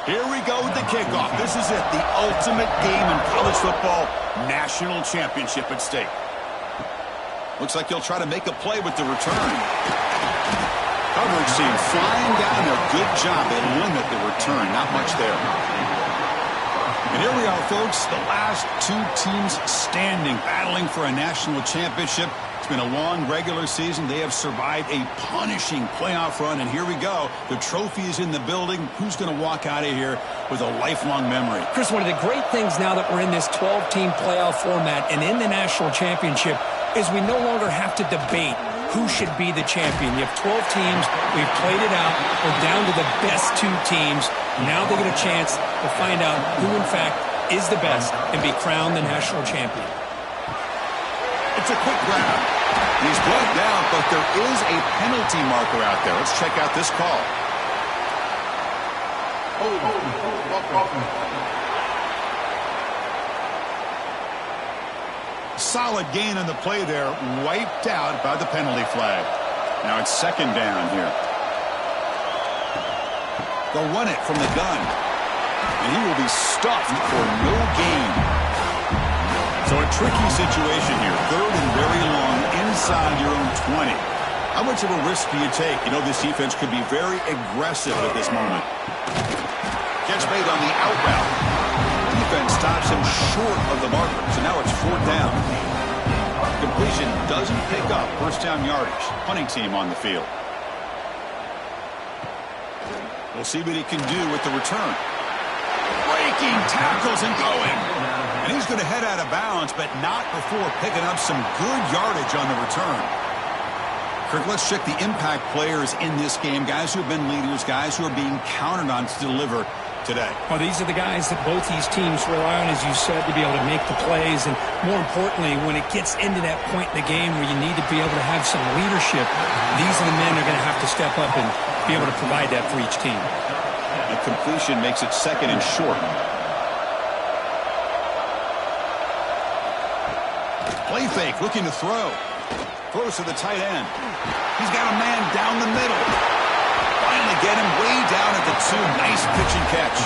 Here we go with the kickoff. This is it, the ultimate game in college football, national championship at stake. Looks like he'll try to make a play with the return. Coverage team flying down there. Good job. They limit the return. Not much there. And here we are, folks, the last two teams standing, battling for a national championship. It's been a long regular season. They have survived a punishing playoff run, and here we go. The trophy is in the building. Who's going to walk out of here with a lifelong memory? Chris, one of the great things now that we're in this 12-team playoff format and in the national championship is we no longer have to debate who should be the champion. You have 12 teams. We've played it out. We're down to the best two teams. Now they get a chance to find out who, in fact, is the best and be crowned the national champion. It's a quick grab. He's brought down, but there is a penalty marker out there. Let's check out this call. Solid gain on the play there, wiped out by the penalty flag. Now it's second down here. They'll run it from the gun, and he will be stuffed for no gain. So a tricky situation here. Third and very long inside your own 20. How much of a risk do you take? You know, this defense could be very aggressive at this moment. Catch made on the out route. Defense stops him short of the marker. So now it's fourth down. Completion doesn't pick up first down yardage. Punting team on the field. We'll see what he can do with the return. Breaking tackles and going. And he's going to head out of bounds, but not before picking up some good yardage on the return. Kirk, let's check the impact players in this game. Guys who have been leaders, guys who are being counted on to deliver today. Well, these are the guys that both these teams rely on, as you said, to be able to make the plays. And more importantly, when it gets into that point in the game where you need to be able to have some leadership, these are the men that are going to have to step up and be able to provide that for each team. A completion makes it second and short. Play fake, looking to throw. Throws to the tight end. He's got a man down the middle. Finally get him way down at the 2. Nice pitch and catch.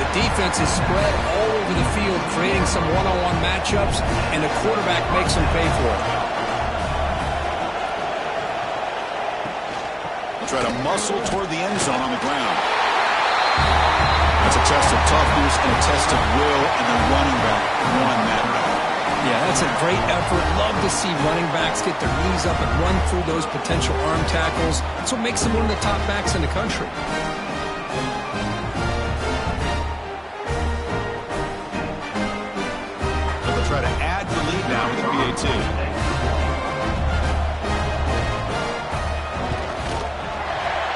The defense is spread all over the field, creating some one-on-one matchups, and the quarterback makes them pay for it. He'll try to muscle toward the end zone on the ground. That's a test of toughness and a test of will, and the running back won that battle. Yeah, that's a great effort. Love to see running backs get their knees up and run through those potential arm tackles. That's what makes them one of the top backs in the country. So they'll try to add the lead now with the PAT.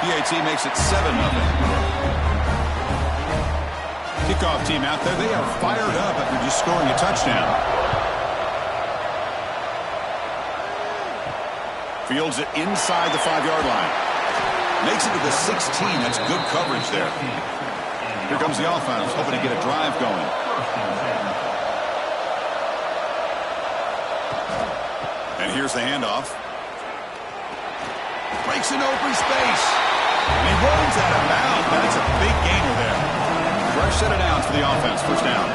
PAT makes it 7-0. Kickoff team out there. They are fired up after just scoring a touchdown. Fields it inside the 5-yard line. Makes it to the 16. That's good coverage there. Here comes the offense, hoping to get a drive going. And here's the handoff. Breaks an open space. And he runs out of bounds. That's a big gainer there. Fresh set of downs for the offense. First down.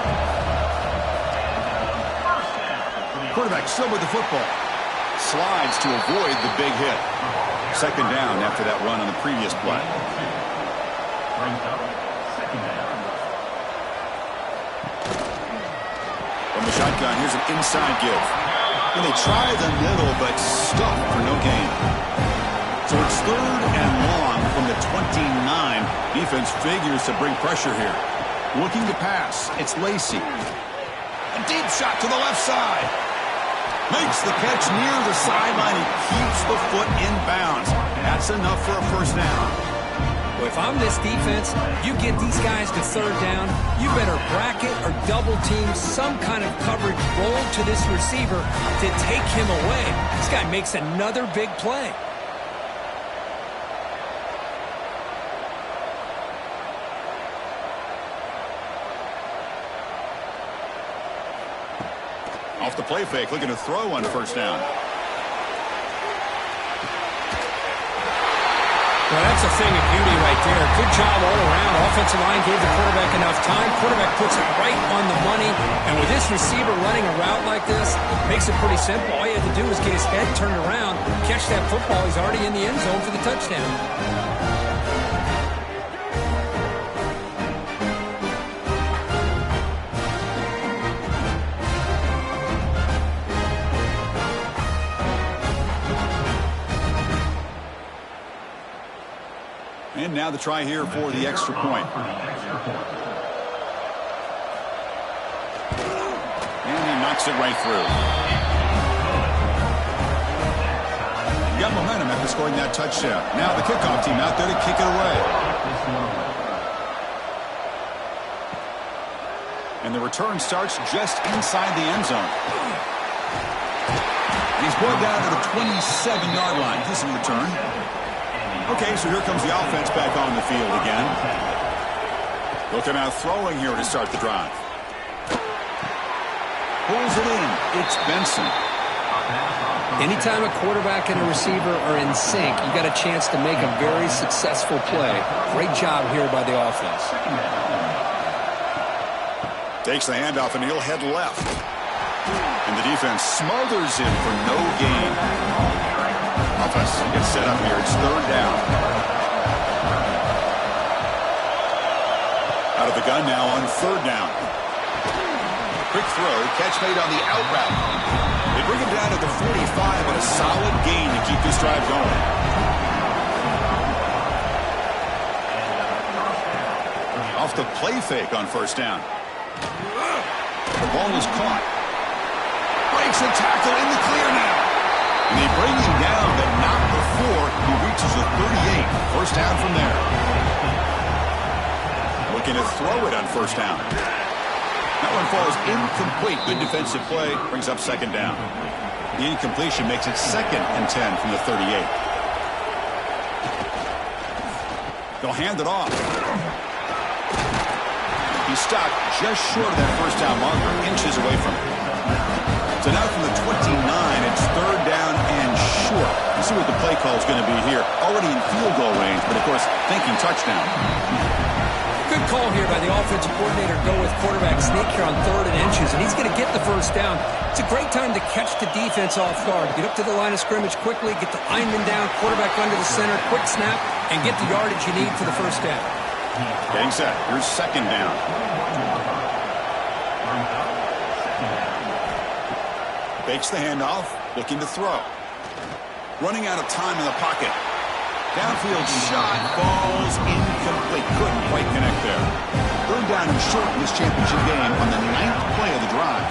Quarterback still with the football. Slides to avoid the big hit. Second down after that run on the previous play. From the shotgun, here's an inside give. And they try the middle, but stuck for no gain. So it's third and long from the 29. Defense figures to bring pressure here. Looking to pass. It's Lacy. A deep shot to the left side. Makes the catch near the sideline. He keeps the foot in bounds. That's enough for a first down. Well, if I'm this defense, you get these guys to third down, you better bracket or double team some kind of coverage roll to this receiver to take him away. This guy makes another big play. Off the play fake, looking to throw on first down. Well, that's a thing of beauty right there. Good job all around. Offensive line gave the quarterback enough time. Quarterback puts it right on the money. And with this receiver running a route like this, makes it pretty simple. All you have to do is get his head turned around, catch that football. He's already in the end zone for the touchdown. And now the try here for the extra point. And he knocks it right through. He got momentum after scoring that touchdown. Now the kickoff team out there to kick it away. And the return starts just inside the end zone. And he's brought down to the 27-yard line. This is a return. Okay, so here comes the offense back on the field again. Looking out throwing here to start the drive. Pulls it in. It's Benson. Anytime a quarterback and a receiver are in sync, you got a chance to make a very successful play. Great job here by the offense. Takes the handoff and he'll head left. And the defense smothers him for no gain. Offense gets set up here. It's third down. Out of the gun now on third down. Quick throw. Catch made on the out route. They bring him down to the 45 and a solid gain to keep this drive going. Off the play fake on first down. The ball is caught. Breaks the tackle in the clear now. And they bring him down, but not before he reaches the 38. First down from there. Looking to throw it on first down. That one falls incomplete. Good defensive play. Brings up second down. The incompletion makes it 2nd and 10 from the 38. They'll hand it off. He stopped just short of that first down marker, inches away from it. So now from the 29, it's third down and short. Let's see what the play call is going to be here. Already in field goal range, but of course, thinking touchdown. Good call here by the offensive coordinator. Go with quarterback sneak here on 3rd and inches, and he's going to get the first down. It's a great time to catch the defense off guard. Get up to the line of scrimmage quickly, get the lineman down, quarterback under the center, quick snap, and get the yardage you need for the first down. Getting set. Here's second down. Fakes the handoff, looking to throw. Running out of time in the pocket. Downfield shot falls incomplete. Couldn't quite connect there. Third down and short in this championship game on the 9th play of the drive.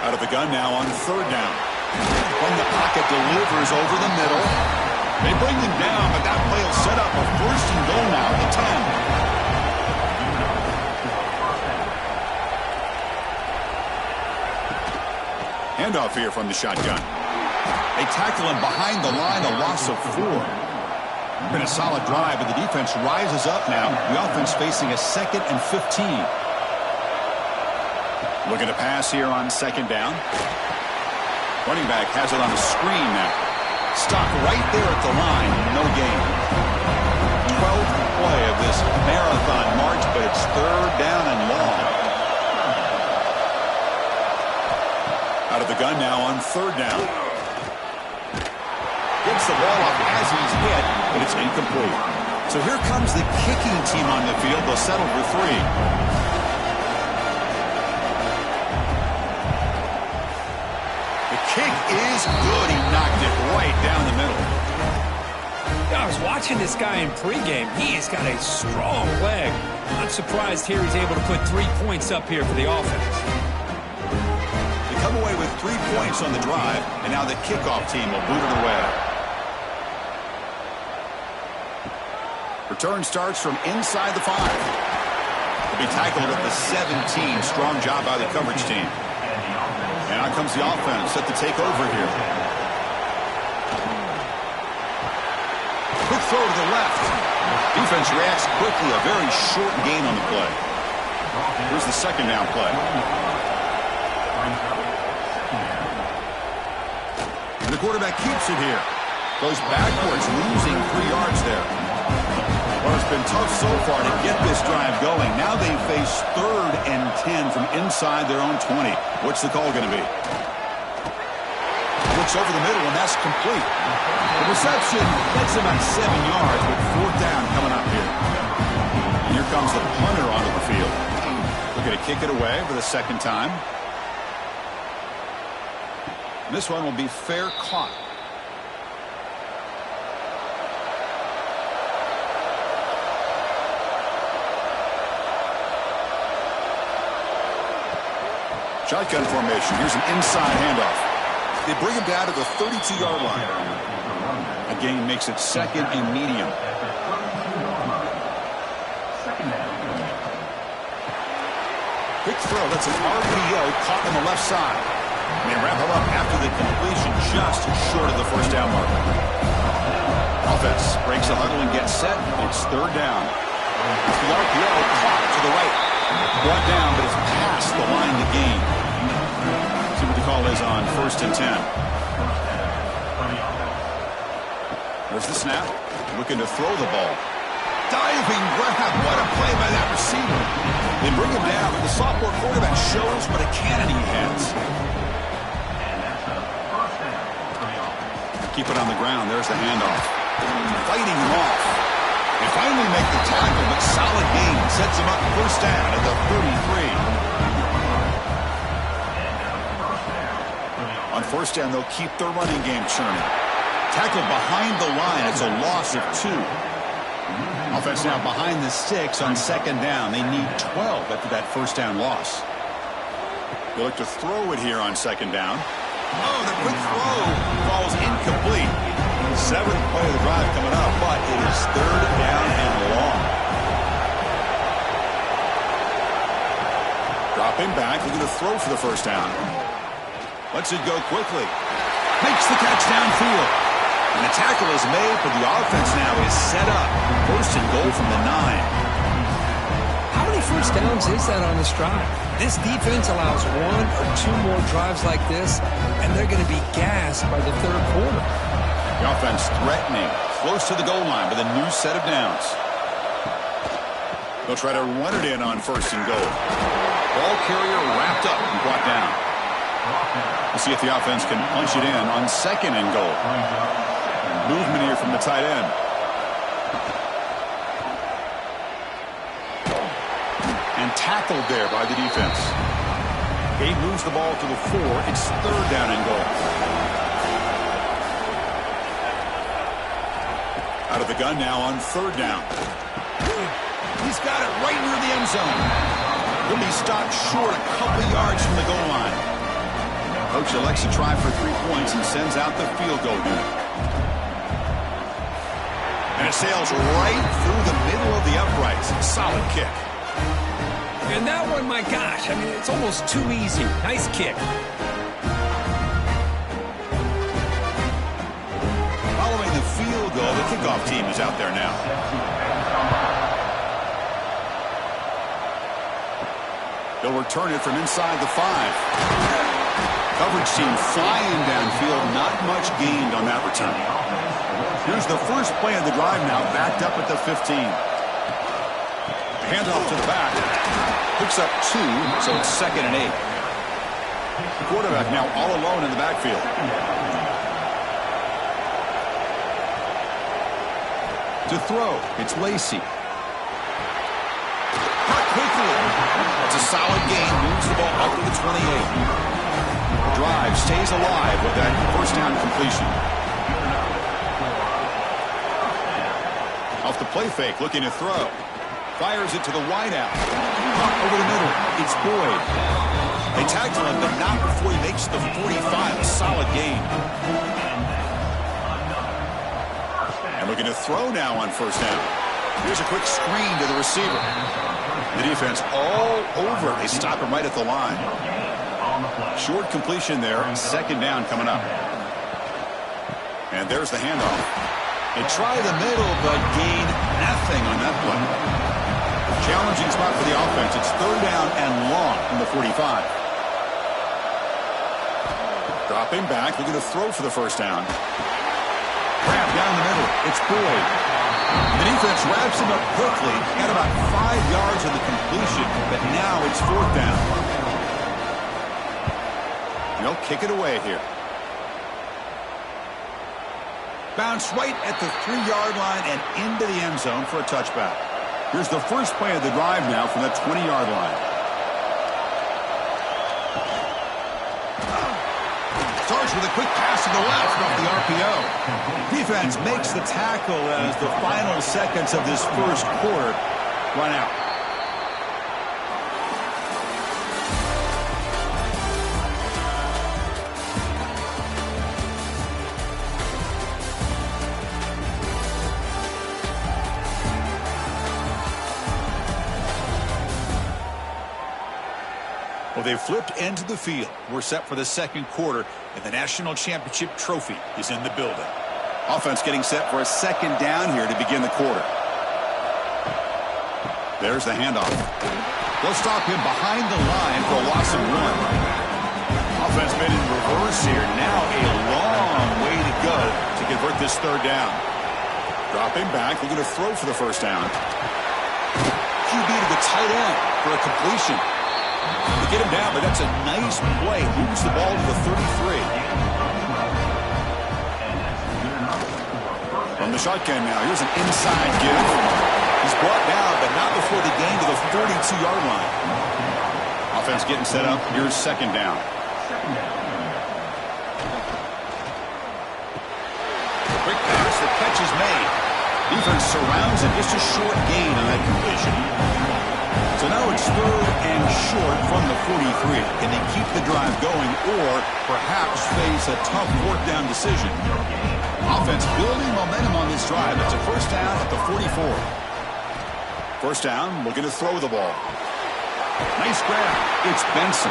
Out of the gun now on third down. From the pocket, delivers over the middle. They bring him down, but that play will set up a first and goal now at the 10. Handoff here from the shotgun. They tackle him behind the line, a loss of 4. Been a solid drive, but the defense rises up now. The offense facing a 2nd and 15. Looking to pass here on second down. Running back has it on the screen now. Stopped right there at the line, no gain. 12th play of this marathon march, but it's third down and long. Out of the gun now on third down. Gets the ball up as he's hit, but it's incomplete. So here comes the kicking team on the field. They'll settle for 3. The kick is good. He knocked it right down the middle. I was watching this guy in pregame. He has got a strong leg. Not surprised here he's able to put 3 points up here for the offense. Come away with 3 points on the drive, and now the kickoff team will boot it away. Return starts from inside the 5. He'll be tackled at the 17. Strong job by the coverage team. And out comes the offense set to take over here. Quick throw to the left. Defense reacts quickly. A very short gain on the play. Here's the second down play. The quarterback keeps it here. Goes backwards, losing 3 yards there. Well, it's been tough so far to get this drive going. Now they face 3rd and 10 from inside their own 20. What's the call going to be? Looks over the middle, and that's complete. The reception gets about 7 yards, but 4th down coming up here. And here comes the punter onto the field. Looking to kick it away for the 2nd time. And this one will be fair caught. Shotgun formation. Here's an inside handoff. They bring him down to the 32-yard line. A gain makes it 2nd and medium. Quick throw. That's an RPO caught on the left side. And they wrap him up after the completion just short of the 1st down mark. Offense breaks a huddle and gets set. It's 3rd down. It's the RPO caught to the right. Brought down, but it's past the line to gain. See what the call is on 1st and 10. There's the snap. Looking to throw the ball. Diving grab. What a play by that receiver. They bring him down, but the sophomore quarterback shows what a cannon he has. Keep it on the ground. There's the handoff. Fighting him off. They finally make the tackle, but solid gain sets him up 1st down at the 33. On 1st down, they'll keep their running game churning. Tackled behind the line. It's a loss of 2. Offense now behind the 6 on 2nd down. They need 12 after that 1st down loss. They look to throw it here on 2nd down. Oh, the quick throw falls incomplete. 7th play of the drive coming up, but it is 3rd down and long. Dropping back, looking to throw for the 1st down. Lets it go quickly. Makes the catch downfield. And the tackle is made, but the offense now is set up. 1st and goal from the 9. How many 1st downs is that on this drive? This defense allows 1 or 2 more drives like this, and they're going to be gassed by the 3rd quarter. The offense threatening, close to the goal line with a new set of downs. They'll try to run it in on 1st and goal. Ball carrier wrapped up and brought down. We'll see if the offense can punch it in on 2nd and goal. Movement here from the tight end. And tackled there by the defense. He moves the ball to the 4. It's 3rd down and goal. Out of the gun now on 3rd down. He's got it right near the end zone. He'll be stopped short a couple yards from the goal line. Coach elects to try for 3 points and sends out the field goal unit. And it sails right through the middle of the uprights. Solid kick. And that one, my gosh, I mean, it's almost too easy. Nice kick. Following the field goal, the kickoff team is out there now. They'll return it from inside the 5. Coverage team flying downfield. Not much gained on that return. Here's the first play of the drive now, backed up at the 15. Handoff to the back. Picks up 2, so it's 2nd and 8. The quarterback now all alone in the backfield. To throw, it's Lacey. Cut quickly. It's a solid gain. Moves the ball up to the 28. The drive stays alive with that 1st down completion. Off the play fake, looking to throw. Fires it to the wideout. Over the middle, it's Boyd. They tackle him, but not before he makes the 45. A solid gain. And looking to throw now on 1st down. Here's a quick screen to the receiver. The defense all over. They stop him right at the line. Short completion there, 2nd down coming up. And there's the handoff. They try the middle, but gain nothing on that play. Challenging spot for the offense. It's 3rd down and long from the 45. Dropping back, looking to throw for the 1st down. It's Boyd. The defense wraps him up quickly. Got about 5 yards of the completion, but now it's 4th down. They'll kick it away here. Bounce right at the 3-yard line and into the end zone for a touchback. Here's the first play of the drive now from the 20-yard line. Starts with a quick pass to the left off the RPO. Defense makes the tackle as the final seconds of this first quarter run out. Well, they've flipped into the field. We're set for the second quarter, and the national championship trophy is in the building. Offense getting set for a second down here to begin the quarter. There's the handoff. They'll stop him behind the line for a loss of 1. Offense been in reverse here. Now a long way to go to convert this 3rd down. Dropping back, looking to throw for the first down. QB to the tight end for a completion. They get him down, but that's a nice play. Moves the ball to the 33. From the shotgun now, here's an inside give. He's brought down, but not before the gain to the 42-yard line. Offense getting set up. Here's 2nd down. Quick pass, the catch is made. Defense surrounds him, just a short gain on that completion. So now it's 3rd and short from the 43. Can they keep the drive going or perhaps face a tough 4th down decision? Offense building momentum on this drive. It's a first down at the 44. First down, looking to throw the ball. Nice grab. It's Benson.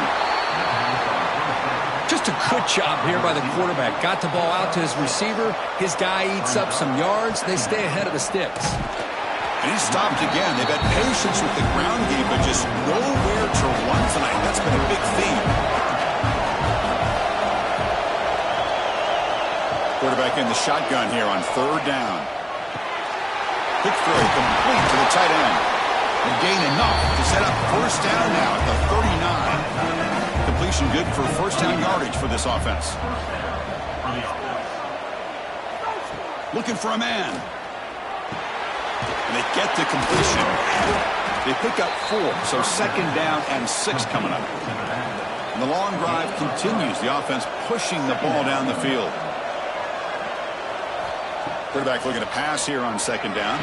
Just a good job here by the quarterback. Got the ball out to his receiver. His guy eats up some yards. They stay ahead of the sticks. And he's stopped again. They've had patience with the ground game, but just nowhere to run tonight. That's been a big theme. Quarterback in the shotgun here on 3rd down. Quick throw complete to the tight end. And gain enough to set up first down now at the 39. Completion good for first down yardage for this offense. Looking for a man. And they get the completion. They pick up 4, so 2nd down and 6 coming up. And the long drive continues. The offense pushing the ball down the field. Quarterback looking to pass here on 2nd down.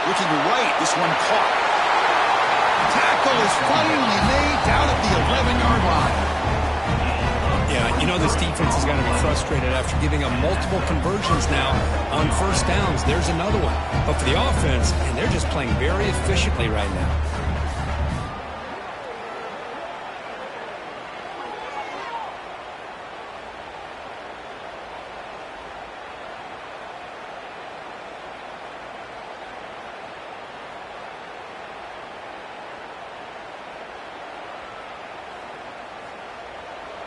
Looking right, this one caught. Tackle is finally made down at the 11-yard line. Yeah, you know this defense is going to be frustrated after giving up multiple conversions now on first downs. There's another one. But for the offense, and they're just playing very efficiently right now.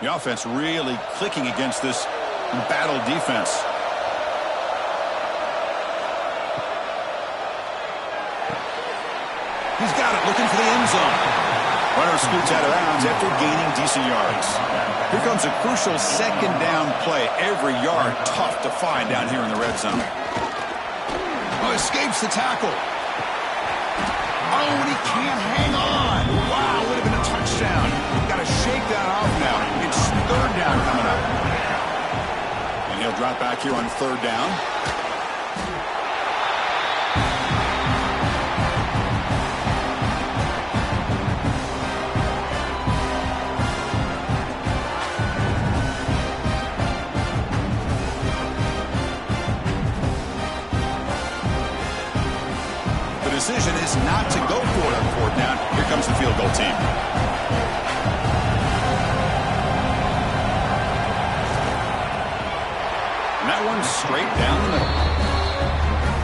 The offense really clicking against this embattled defense. He's got it, looking for the end zone. Runner scoots out of bounds after gaining decent yards. Here comes a crucial 2nd down play. Every yard tough to find down here in the red zone. Oh, escapes the tackle. Oh, and he can't hang on. Wow, would have been a touchdown. Got to shake that off now. It's 3rd down coming up. And he'll drop back here on 3rd down. The decision is not to go for it on 4th down. Here comes the field goal team. And that one's straight down the middle.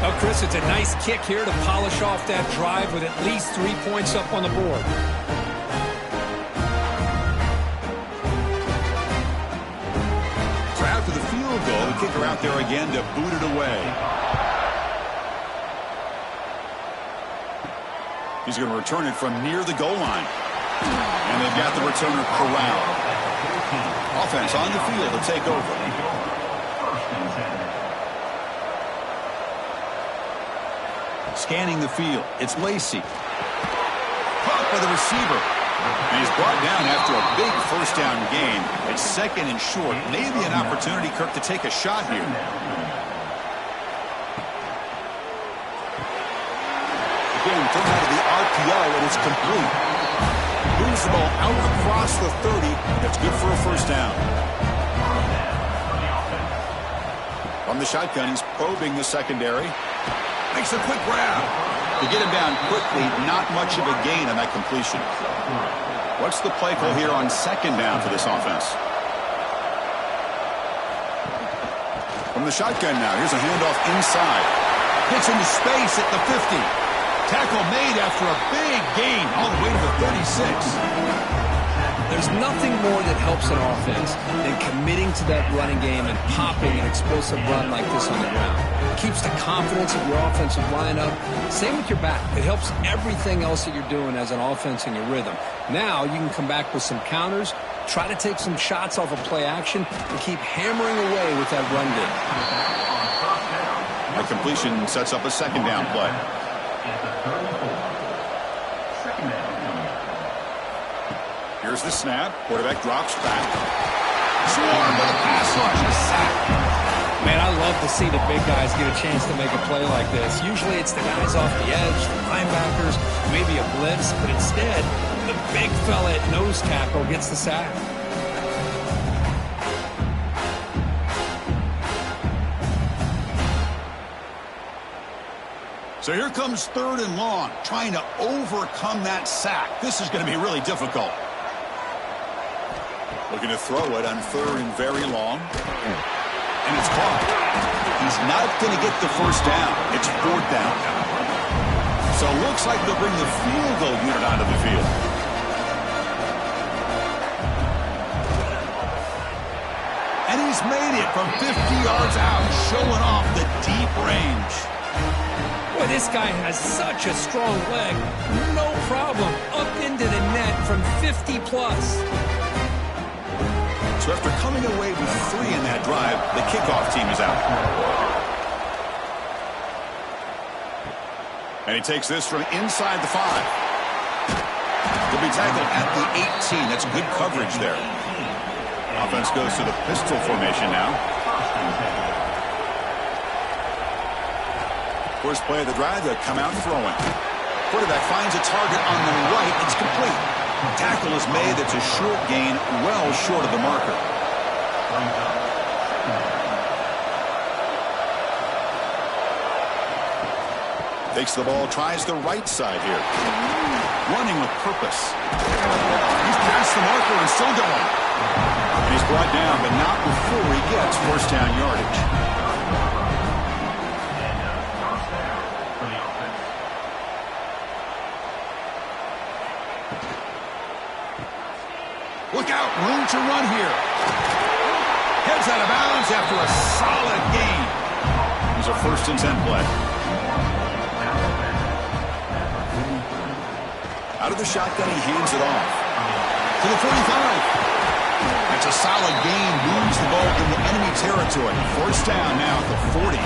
Oh, Chris, it's a nice kick here to polish off that drive with at least 3 points up on the board. So after the field goal, the kicker out there again to boot it away. He's going to return it from near the goal line. And they've got the returner corralled. Offense on the field to take over. Scanning the field. It's Lacey. Caught by the receiver. And he's brought down after a big first down gain. It's second and short. Maybe an opportunity, Kirk, to take a shot here. Again, thrown out of the RPO, and it's complete. Moves the ball out across the 30. That's good for a first down. From the shotgun, he's probing the secondary. Makes a quick grab. To get him down quickly, not much of a gain on that completion. What's the play call here on second down for this offense? From the shotgun now, here's a handoff inside. Gets into space at the 50. Tackle made after a big gain all the way to the 36. There's nothing more that helps an offense than committing to that running game and popping an explosive run like this on the ground. It keeps the confidence of your offensive lineup. Same with your back. It helps everything else that you're doing as an offense in your rhythm. Now you can come back with some counters, try to take some shots off of play action, and keep hammering away with that run game. That completion sets up a second down play. Here's the snap. Quarterback drops back. Swarmed by the pass rush. A sack. Man, I love to see the big guys get a chance to make a play like this. Usually it's the guys off the edge, the linebackers, maybe a blitz, but instead, the big fella at nose tackle gets the sack. So here comes third and long, trying to overcome that sack. This is going to be really difficult. Looking to throw it on third and very long. And it's caught. He's not going to get the first down. It's fourth down. So it looks like they'll bring the field goal unit onto the field. And he's made it from 50 yards out, showing off the deep range. Boy, this guy has such a strong leg. No problem. Up into the net from 50 plus. So after coming away with 3 in that drive, the kickoff team is out. And he takes this from inside the 5. He'll be tackled at the 18. That's good coverage there. Offense goes to the pistol formation now. First play of the drive, they'll come out throwing. Quarterback finds a target on the right. It's complete. Tackle is made. That's a short gain, well short of the marker. Takes the ball, tries the right side here. Running with purpose. He's past the marker and still going. And he's brought down, but not before he gets first down yardage. Look out, room to run here. Heads out of bounds after a solid gain. Here's a 1st and 10 play. Out of the shotgun, he hands it off. To the 45. That's a solid gain, moves the ball into enemy territory. First down now at the 40.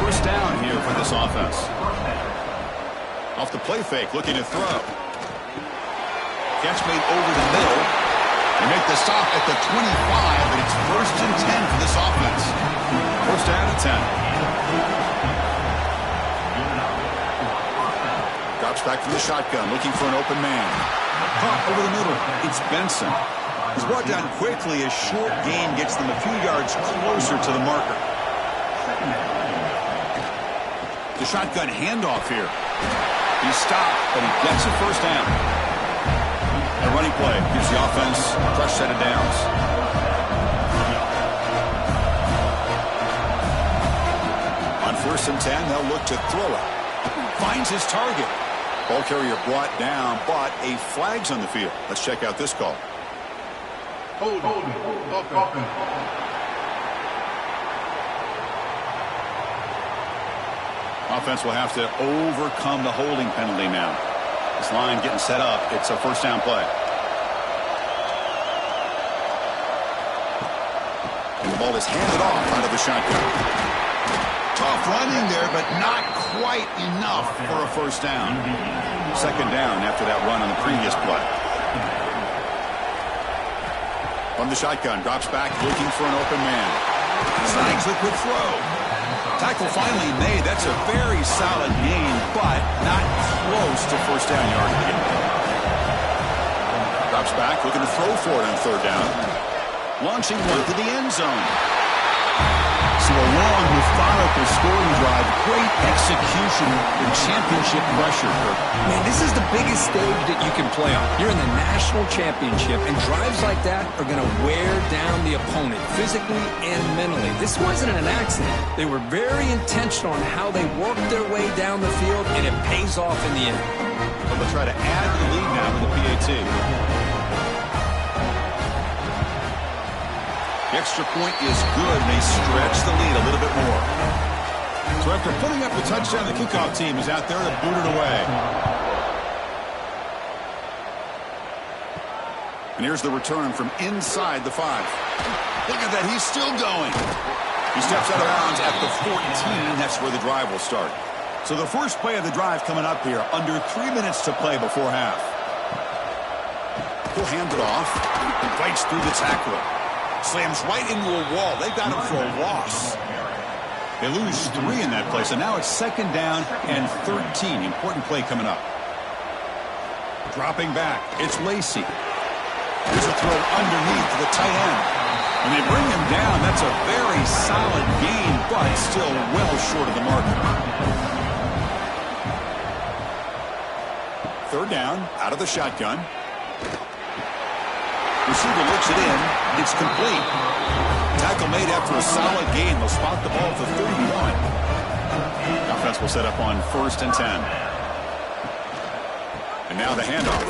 First down here for this offense. Off the play fake, looking to throw. Catch made over the middle. They make the stop at the 25, but it's 1st and 10 for this offense. First down at 10. Drops back from the shotgun, looking for an open man. Caught over the middle. It's Benson. He's brought down quickly. A short gain gets them a few yards closer to the marker. The shotgun handoff here. He's stopped, but he gets a first down. A running play gives the offense a fresh set of downs. On 1st and 10, they'll look to throw it. Finds his target. Ball carrier brought down, but a flag's on the field. Let's check out this call. Hold Offense will have to overcome the holding penalty now. This line getting set up. It's a first down play. And the ball is handed off out of the shotgun. Tough running there, but not quite enough for a first down. Second down after that run on the previous play. From the shotgun, drops back looking for an open man. Snags a quick throw. Tackle finally made. That's a very solid gain, but not close to first down yard again. Drops back, looking to throw for it on third down. Launching one to the end zone. So a long, methodical scoring drive. Great execution in championship pressure. Man, this is the biggest stage that you can play on. You're in the national championship, and drives like that are going to wear down the opponent physically and mentally. This wasn't an accident. They were very intentional on how they worked their way down the field, and it pays off in the end. Well, they'll try to add to the lead now with the PAT. The extra point is good, and they stretch the lead a little bit more. So after putting up the touchdown, the kickoff team is out there to boot it away. And here's the return from inside the 5. Look at that, he's still going. He steps out of bounds at the 14. That's where the drive will start. So the first play of the drive coming up here, under 3 minutes to play before half. He'll hand it off. He fights through the tackler. Slams right into a wall. They got him for a loss. They lose 3 in that play, so now it's second down and 13. Important play coming up. Dropping back, it's Lacy. Here's a throw underneath to the tight end. When they bring him down, that's a very solid gain, but still well short of the marker. Third down, out of the shotgun. Receiver looks it in. It's complete. Tackle made after a solid gain. They'll spot the ball for 31. The offense will set up on 1st and 10. And now the handoff.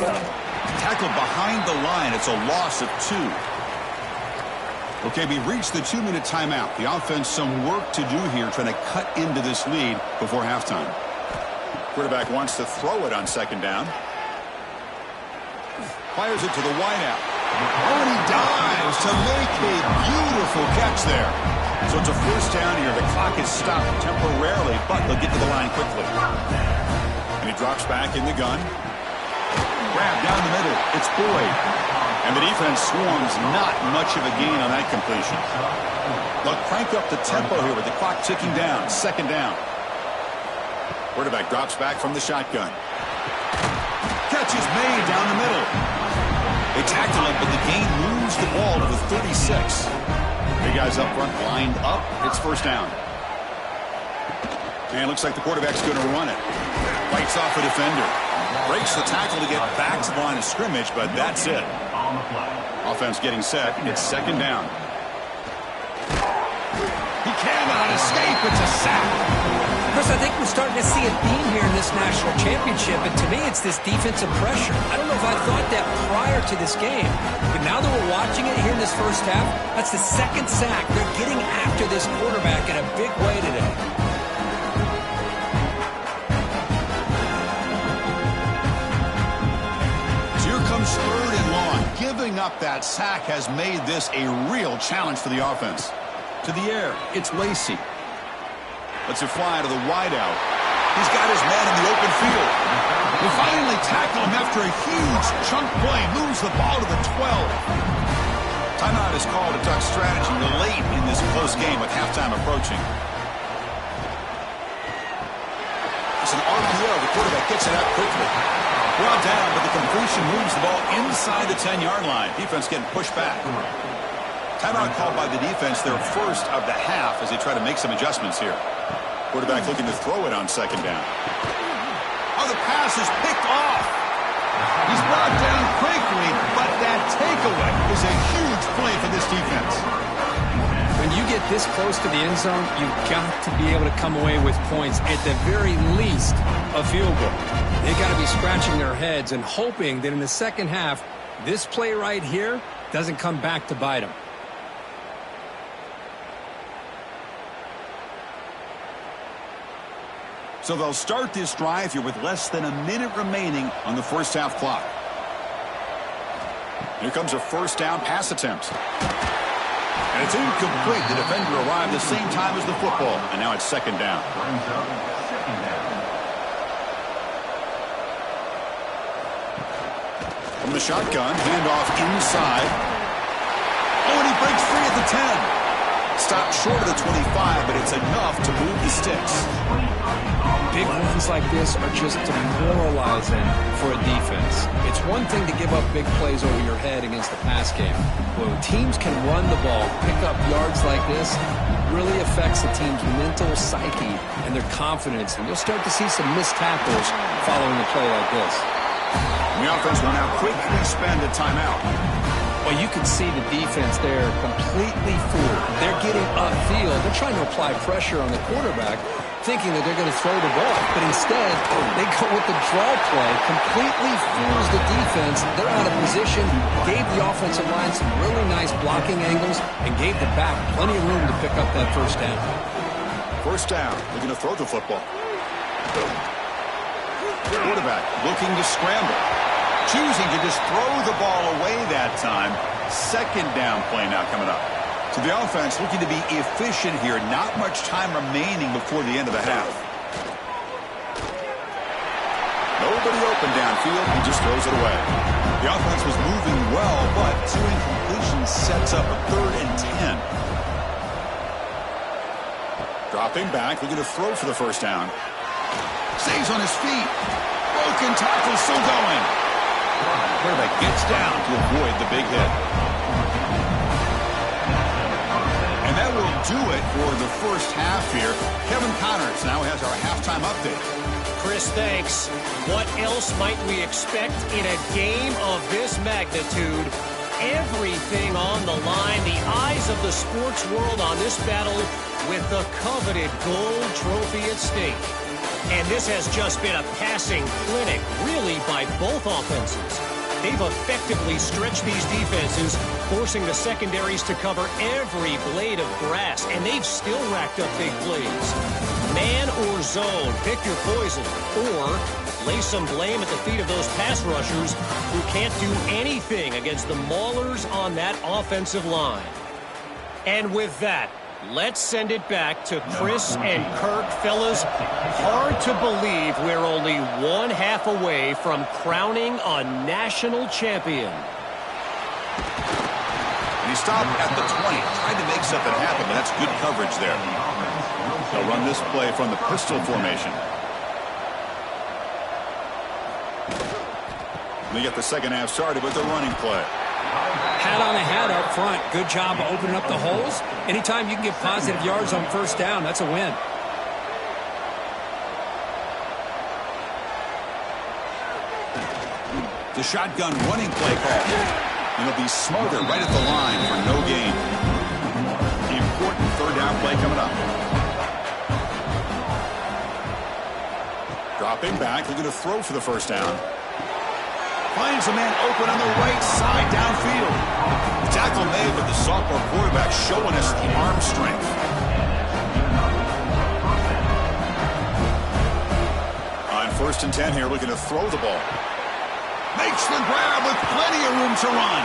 Tackle behind the line. It's a loss of 2. Okay, we reached the 2-minute timeout. The offense some work to do here, trying to cut into this lead before halftime. Quarterback wants to throw it on second down. Fires it to the wideout. Oh, and he dives to make a beautiful catch there. So it's a first down here. The clock is stopped temporarily, but they'll get to the line quickly. And he drops back in the gun. Grab down the middle. It's Boyd. And the defense swarms. Not much of a gain on that completion. They'll crank up the tempo here with the clock ticking down. Second down. Quarterback drops back from the shotgun. Catch is made down the middle. They tackle him, but the gain moves the ball to the 36. Big guys up front lined up. It's first down. And it looks like the quarterback's going to run it. Fights off a defender. Breaks the tackle to get back to the line of scrimmage, but that's it. Offense getting set. It's second down. He cannot escape. It's a sack. Chris, I think we're starting to see a theme here in this national championship, and to me it's this defensive pressure. I don't know if I thought that prior to this game, but now that we're watching it here in this first half, that's the second sack. They're getting after this quarterback in a big way today. So here comes third and long. Giving up that sack has made this a real challenge for the offense. To the air, it's Lacy. Lets it fly to the wideout. He's got his man in the open field. We finally tackle him after a huge chunk play. Moves the ball to the 12. Timeout is called to talk strategy late in this close game with halftime approaching. It's an RPO. The quarterback gets it out quickly. Brought down, but the completion moves the ball inside the 10-yard line. Defense getting pushed back. Timeout called by the defense, their first of the half, as they try to make some adjustments here. Quarterback looking to throw it on second down. Oh, the pass is picked off. He's brought down quickly, but that takeaway is a huge play for this defense. When you get this close to the end zone, you've got to be able to come away with points, at the very least, a field goal. They've got to be scratching their heads and hoping that in the second half, this play right here doesn't come back to bite them. So they'll start this drive here with less than a minute remaining on the first half clock. Here comes a first down pass attempt. And it's incomplete. The defender arrived the same time as the football. And now it's second down. From the shotgun, handoff inside. Oh, and he breaks free at the 10. Stopped short of the 25, but it's enough to move the sticks. Big runs like this are just demoralizing for a defense. It's one thing to give up big plays over your head against the pass game. But when teams can run the ball, pick up yards like this, it really affects the team's mental psyche and their confidence. And you'll start to see some missed tackles following a play like this. And the offense will now quickly spend a timeout. Well, you can see the defense there completely fooled. They're getting upfield. They're trying to apply pressure on the quarterback, thinking that they're going to throw the ball. But instead, they go with the draw play, completely fools the defense. They're out of position, gave the offensive line some really nice blocking angles, and gave the back plenty of room to pick up that first down. First down. They're going to throw the football. Quarterback looking to scramble. Choosing to just throw the ball away that time. Second down play now coming up. So the offense looking to be efficient here. Not much time remaining before the end of the half. Nobody open downfield. He just throws it away. The offense was moving well, but two incompletions sets up a 3rd and 10. Dropping back. Looking to throw for the first down. Stays on his feet. Broken tackle still going. Quarterback gets down to avoid the big hit. And that will do it for the first half here. Kevin Connors now has our halftime update. Chris, thanks. What else might we expect in a game of this magnitude? Everything on the line. The eyes of the sports world on this battle with the coveted gold trophy at stake. And this has just been a passing clinic, really, by both offenses. They've effectively stretched these defenses, forcing the secondaries to cover every blade of grass, and they've still racked up big plays. Man or zone, pick your poison, or lay some blame at the feet of those pass rushers who can't do anything against the maulers on that offensive line. And with that, let's send it back to Chris and Kirk. Fellas, hard to believe we're only one half away from crowning a national champion. And he stopped at the 20, tried to make something happen, but that's good coverage there. They'll run this play from the pistol formation. They get the second half started with the running play. Hat on a hat up front. Good job opening up the holes. Anytime you can get positive yards on first down, that's a win. The shotgun running play call. And he'll be smarter right at the line for no gain. The important third down play coming up. Dropping back, looking to throw for the first down. Finds a man open on the right side downfield. The tackle made, but the sophomore quarterback showing us the arm strength. On 1st and 10 here, looking to throw the ball. Makes the grab with plenty of room to run.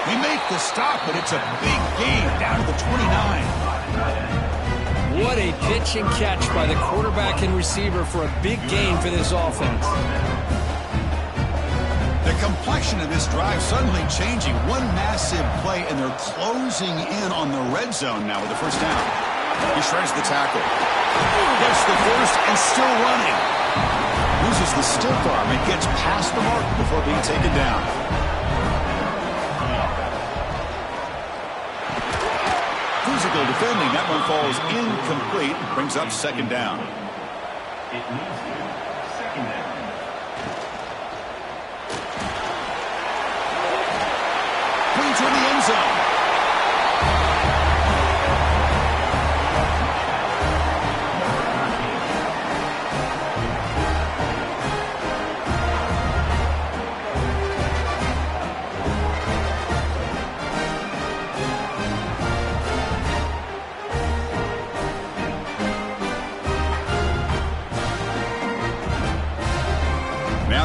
He makes the stop, but it's a big gain down to the 29. What a pitch and catch by the quarterback and receiver for a big gain for this offense. The complexion of this drive suddenly changing. One massive play, and they're closing in on the red zone now with the first down. He shreds the tackle. Gets the first and still running. Loses the stiff arm and gets past the mark before being taken down. Physical defending. That one falls incomplete. Brings up second down. It means second down. To the end zone.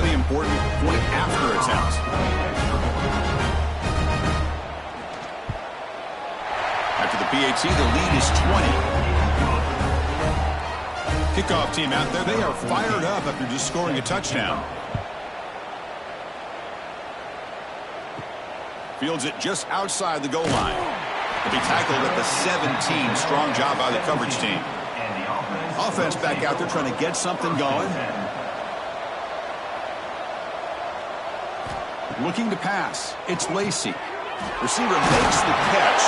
Now the important point after attempt. After the PAT, the lead is 20. Kickoff team out there, they are fired up after just scoring a touchdown. Fields it just outside the goal line. He'll be tackled at the 17. Strong job by the coverage team. Offense back out there trying to get something going. Looking to pass. It's Lacy. Receiver makes the catch.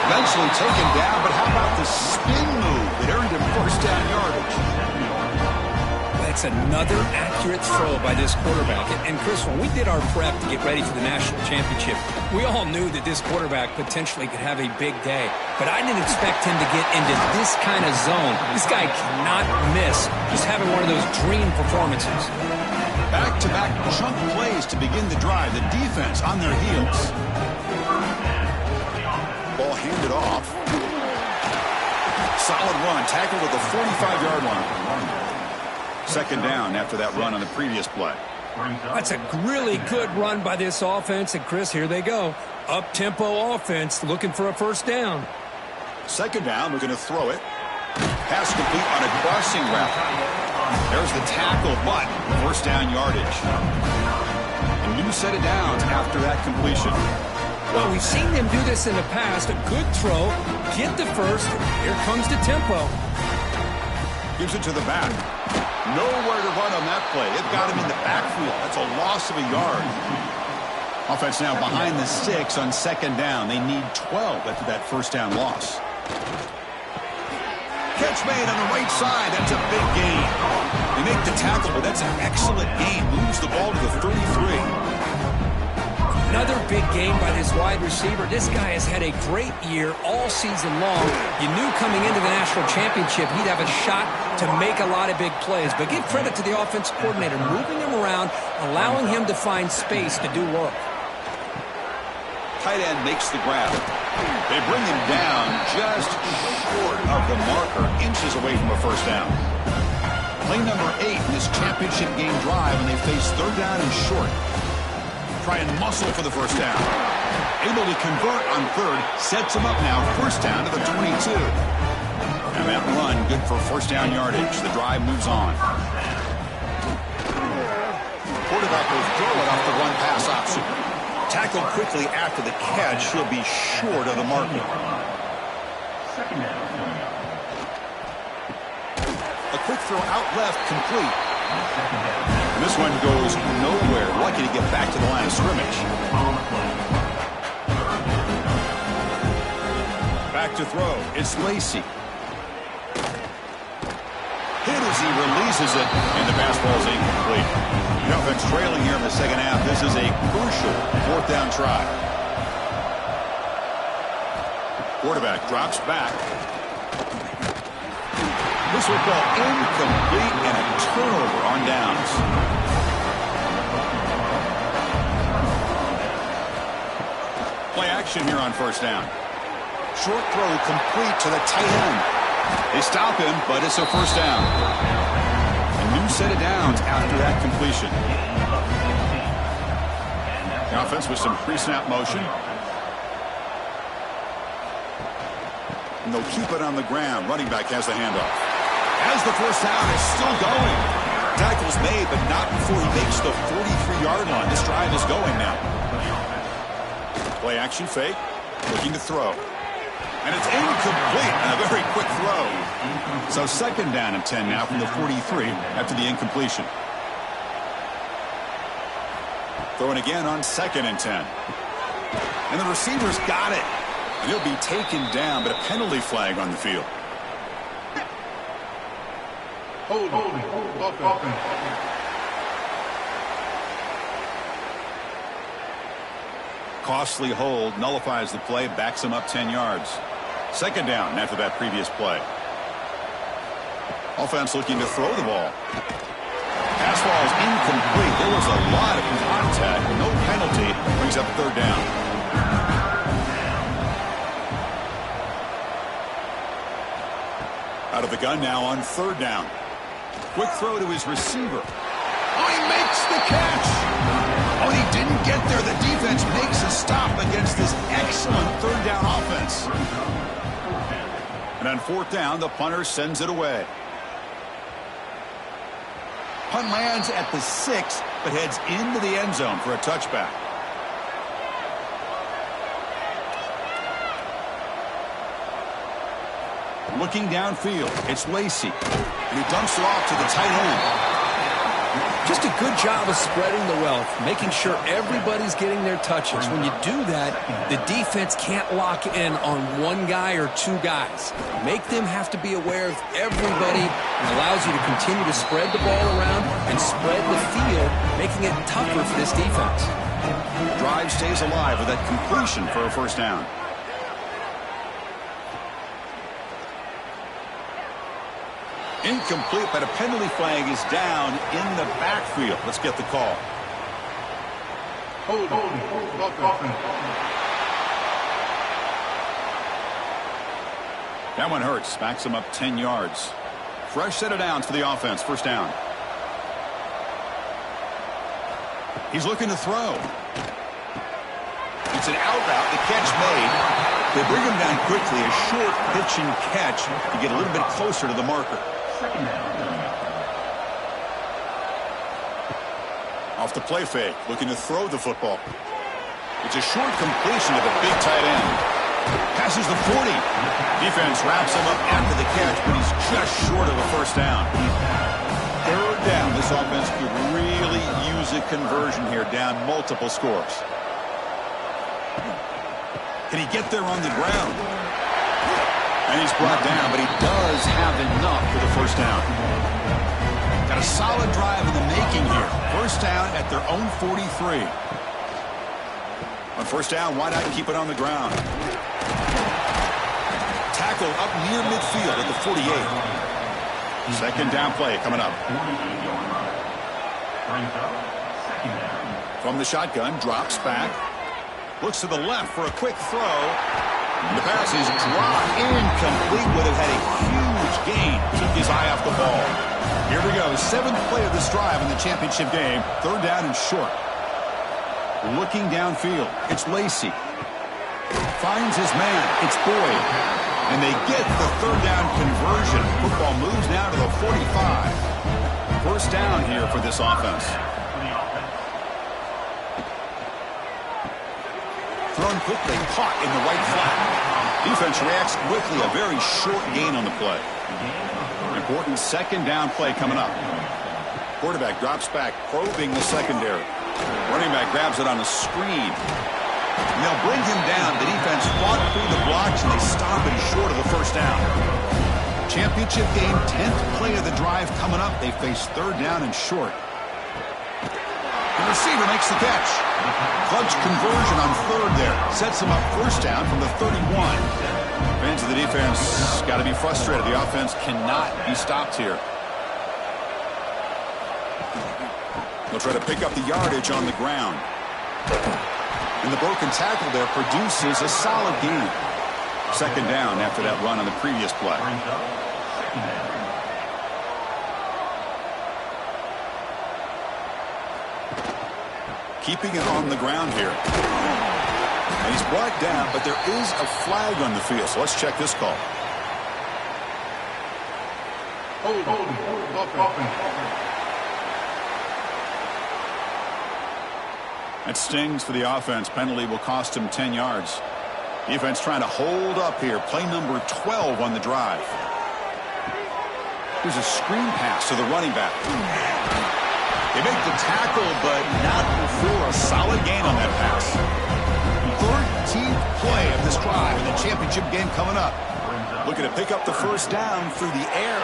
Eventually taken down, but how about the spin move that earned him first down yardage? That's another accurate throw by this quarterback. And Chris, when we did our prep to get ready for the national championship, we all knew that this quarterback potentially could have a big day. But I didn't expect him to get into this kind of zone. This guy cannot miss. Just having one of those dream performances. Back-to-back chunk plays to begin the drive. The defense on their heels. Ball handed off. Solid run. Tackled at the 45-yard line. Second down after that run on the previous play. That's a really good run by this offense. And, Chris, here they go. Up-tempo offense looking for a first down. Second down, we're going to throw it. Pass complete on a crossing route. There's the tackle, but first down yardage. A new set of downs after that completion. Well, we've seen them do this in the past. A good throw, get the first. Here comes the tempo. Gives it to the back. Nowhere to run on that play. It got him in the backfield. That's a loss of a yard. Offense now behind the 6 on second down. They need 12 after that first down loss. Catch made on the right side. That's a big gain. They make the tackle, but that's an excellent gain. Moves the ball to the 33. Another big game by this wide receiver. This guy has had a great year all season long. You knew coming into the national championship he'd have a shot to make a lot of big plays. But give credit to the offensive coordinator, moving him around, allowing him to find space to do work. Tight end makes the grab. They bring him down just short of the marker, inches away from a first down. Play number 8 in this championship game drive, and they face third down and short. Try and muscle for the first down. Able to convert on third, sets him up now, first down to the 22. And that run, good for first down yardage. The drive moves on. Quarterback will throw it off the run-pass option. Tackled quickly after the catch. He'll be short of the marker. A quick throw out left, complete. And this one goes nowhere. Lucky to get back to the line of scrimmage. Back to throw. It's Lacy. Hit as he releases it, and the pass ball is incomplete. The offense trailing here in the second half. This is a crucial fourth down try. Quarterback drops back. This will go incomplete and a turnover on downs. Play action here on first down. Short throw complete to the tight end. They stop him, but it's a first down. A new set of downs after that completion. The offense with some pre-snap motion. And they'll keep it on the ground. Running back has the handoff. As the first down is still going. Tackle's made, but not before he makes the 43-yard line. This drive is going now. Play action fake. Looking to throw. And it's incomplete. And a very quick throw. So second down and 10 now from the 43 after the incompletion. Throwing again on second and 10. And the receiver's got it. And he'll be taken down, but a penalty flag on the field. Costly hold, nullifies the play, backs him up 10 yards. Second down after that previous play. Offense looking to throw the ball. Pass ball is incomplete. There was a lot of contact. No penalty. Brings up third down. Out of the gun now on third down. Quick throw to his receiver. Oh, he makes the catch. Oh, he didn't get there. The defense makes a stop against this excellent third down offense. And on fourth down, the punter sends it away. Punt lands at the 6, but heads into the end zone for a touchback. Looking downfield, it's Lacy. And he dumps it off to the tight end. Just a good job of spreading the wealth, making sure everybody's getting their touches. When you do that, the defense can't lock in on one guy or two guys. Make them have to be aware of everybody, and allows you to continue to spread the ball around and spread the field, making it tougher for this defense. Drive stays alive with that completion for a first down. Incomplete, but a penalty flag is down in the backfield. Let's get the call. Hold. That one hurts. Backs him up 10 yards. Fresh set of downs for the offense. First down. He's looking to throw. It's an out route. The catch made. They bring him down quickly. A short pitch and catch to get a little bit closer to the marker. Off the play fake, looking to throw the football. It's a short completion to the big tight end. Passes the 40. Defense wraps him up after the catch, but he's just short of a first down. Third down. This offense could really use a conversion here, down multiple scores. Can he get there on the ground? And he's brought down, but he does have enough for the first down. Got a solid drive in the making here. First down at their own 43. On first down, why not keep it on the ground? Tackle up near midfield at the 48. Second down play coming up. From the shotgun, drops back. Looks to the left for a quick throw. The pass is dropped incomplete. Would have had a huge gain. Took his eye off the ball. Here we go. 7th play of this drive in the championship game. Third down and short. Looking downfield. It's Lacy. Finds his man. It's Boyd. And they get the third down conversion. Football moves now to the 45. First down here for this offense. Thrown quickly, caught in the right flat. Defense reacts quickly, a very short gain on the play. Important second down play coming up. Quarterback drops back, probing the secondary. Running back grabs it on a screen. And they'll bring him down. The defense fought through the blocks, and they stop him short of the first down. Championship game, 10th play of the drive coming up. They face third down and short. The receiver makes the catch. Clutch conversion on third there. Sets him up first down from the 31. Fans of the defense got to be frustrated. The offense cannot be stopped here. They'll try to pick up the yardage on the ground. And the broken tackle there produces a solid gain. Second down after that run on the previous play. Keeping it on the ground here. And he's brought down, but there is a flag on the field. So let's check this call. That stings for the offense. Penalty will cost him 10 yards. Defense trying to hold up here. Play number 12 on the drive. Here's a screen pass to the running back. They make the tackle, but not before a solid gain on that pass. 13th play of this drive in the championship game coming up. Looking to pick up the first down through the air.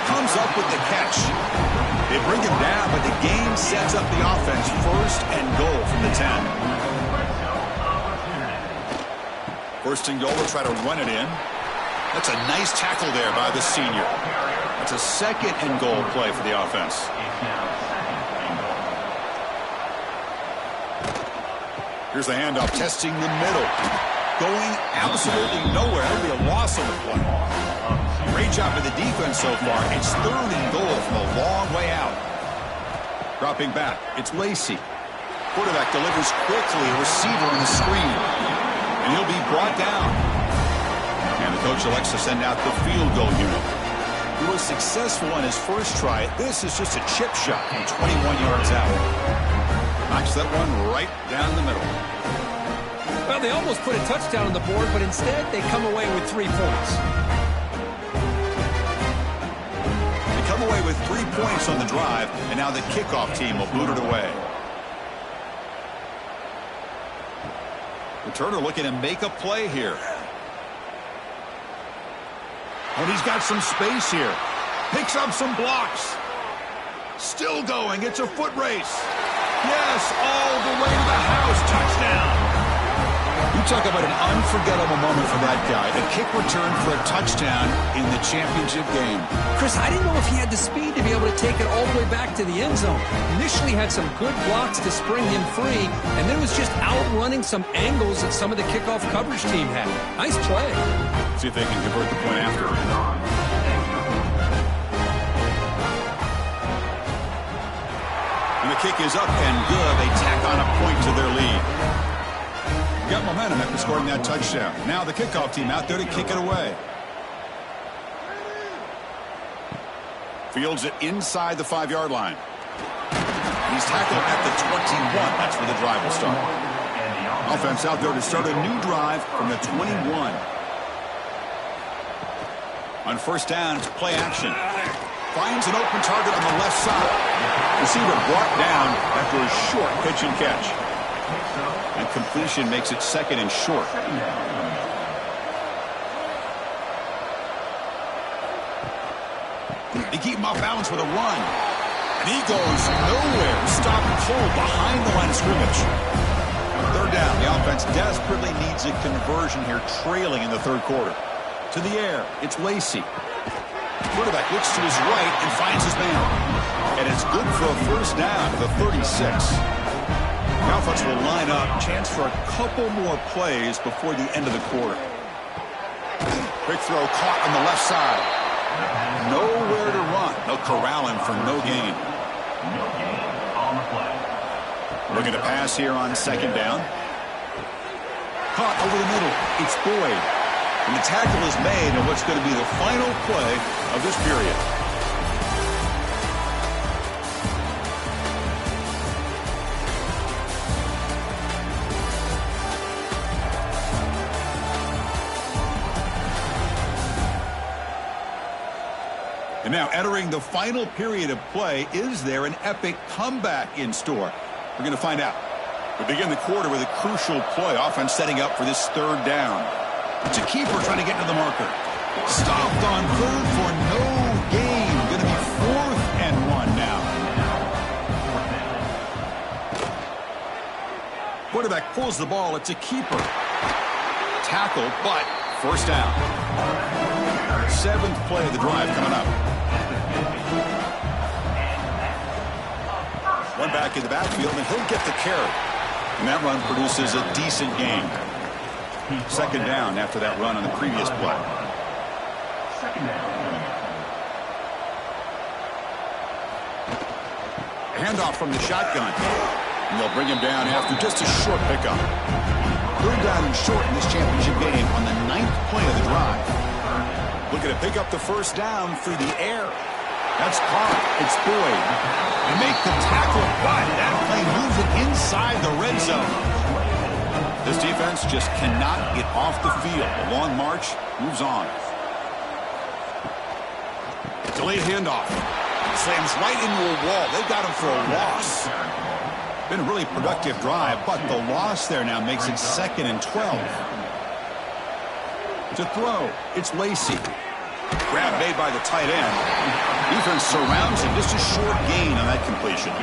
Comes up with the catch. They bring him down, but the game sets up the offense. First and goal from the 10. First and goal, they'll try to run it in. That's a nice tackle there by the senior. That's a second and goal play for the offense. Here's the handoff, testing the middle. Going absolutely nowhere. That'll be a loss on the play. Great job by the defense so far. It's third and goal from a long way out. Dropping back, it's Lacy. Quarterback delivers quickly, a receiver on the screen. And he'll be brought down. And the coach elects to send out the field goal unit. He was successful on his first try. This is just a chip shot from 21 yards out. Knocks that one right down the middle. Well, they almost put a touchdown on the board, but instead they come away with 3 points. They come away with 3 points on the drive, and now the kickoff team will boot it away. Returner looking to make a play here. And he's got some space here. Picks up some blocks. Still going. It's a foot race. Yes, all the way to the house. Touchdown. You talk about an unforgettable moment for that guy. A kick return for a touchdown in the championship game. Chris, I didn't know if he had the speed to be able to take it all the way back to the end zone. Initially had some good blocks to spring him free, and then was just outrunning some angles that some of the kickoff coverage team had. Nice play. See if they can convert the point after. And the kick is up and good. They tack on a point to their lead. Got momentum after scoring that touchdown. Now the kickoff team out there to kick it away. Fields it inside the 5-yard line. He's tackled at the 21. That's where the drive will start. Offense out there to start a new drive from the 21. On first down, it's play action. Finds an open target on the left side. Receiver brought down after a short pitch and catch. And completion makes it 2nd and short. They keep him off balance with a run. And he goes nowhere. Stop cold behind the line of scrimmage. 3rd down. The offense desperately needs a conversion here, trailing in the 3rd quarter. To the air, it's Lacy. Quarterback looks to his right and finds his man. And it's good for a first down to the 36. The offense will line up. Chance for a couple more plays before the end of the quarter. Quick throw caught on the left side. Nowhere to run. They'll corral him for no gain. No gain on the play. Looking to pass here on 2nd down. Caught over the middle. It's Boyd. And the tackle is made on what's going to be the final play of this period. And now entering the final period of play, is there an epic comeback in store? We're going to find out. We begin the quarter with a crucial play. Offense setting up for this 3rd down. It's a keeper trying to get to the marker. Stopped on 3rd for no gain. Going to be 4th and 1 now. Quarterback pulls the ball. It's a keeper. Tackle, but first down. 7th play of the drive coming up. One back in the backfield, and he'll get the carry. And that run produces a decent gain. 2nd down after that run on the previous play. 2nd down. Handoff from the shotgun. And they'll bring him down after just a short pickup. 3rd down and short in this championship game on the 9th play of the drive. Looking to pick up the first down through the air. That's caught. It's Boyd. They make the tackle, but that play moves it inside the red zone. This defense just cannot get off the field. The long march moves on. Delayed handoff. Slams right into a wall. They got him for a loss. Been a really productive drive, but the loss there now makes it 2nd and 12. To throw, it's Lacy. Grab made by the tight end. Defense surrounds him. Just a short gain on that completion.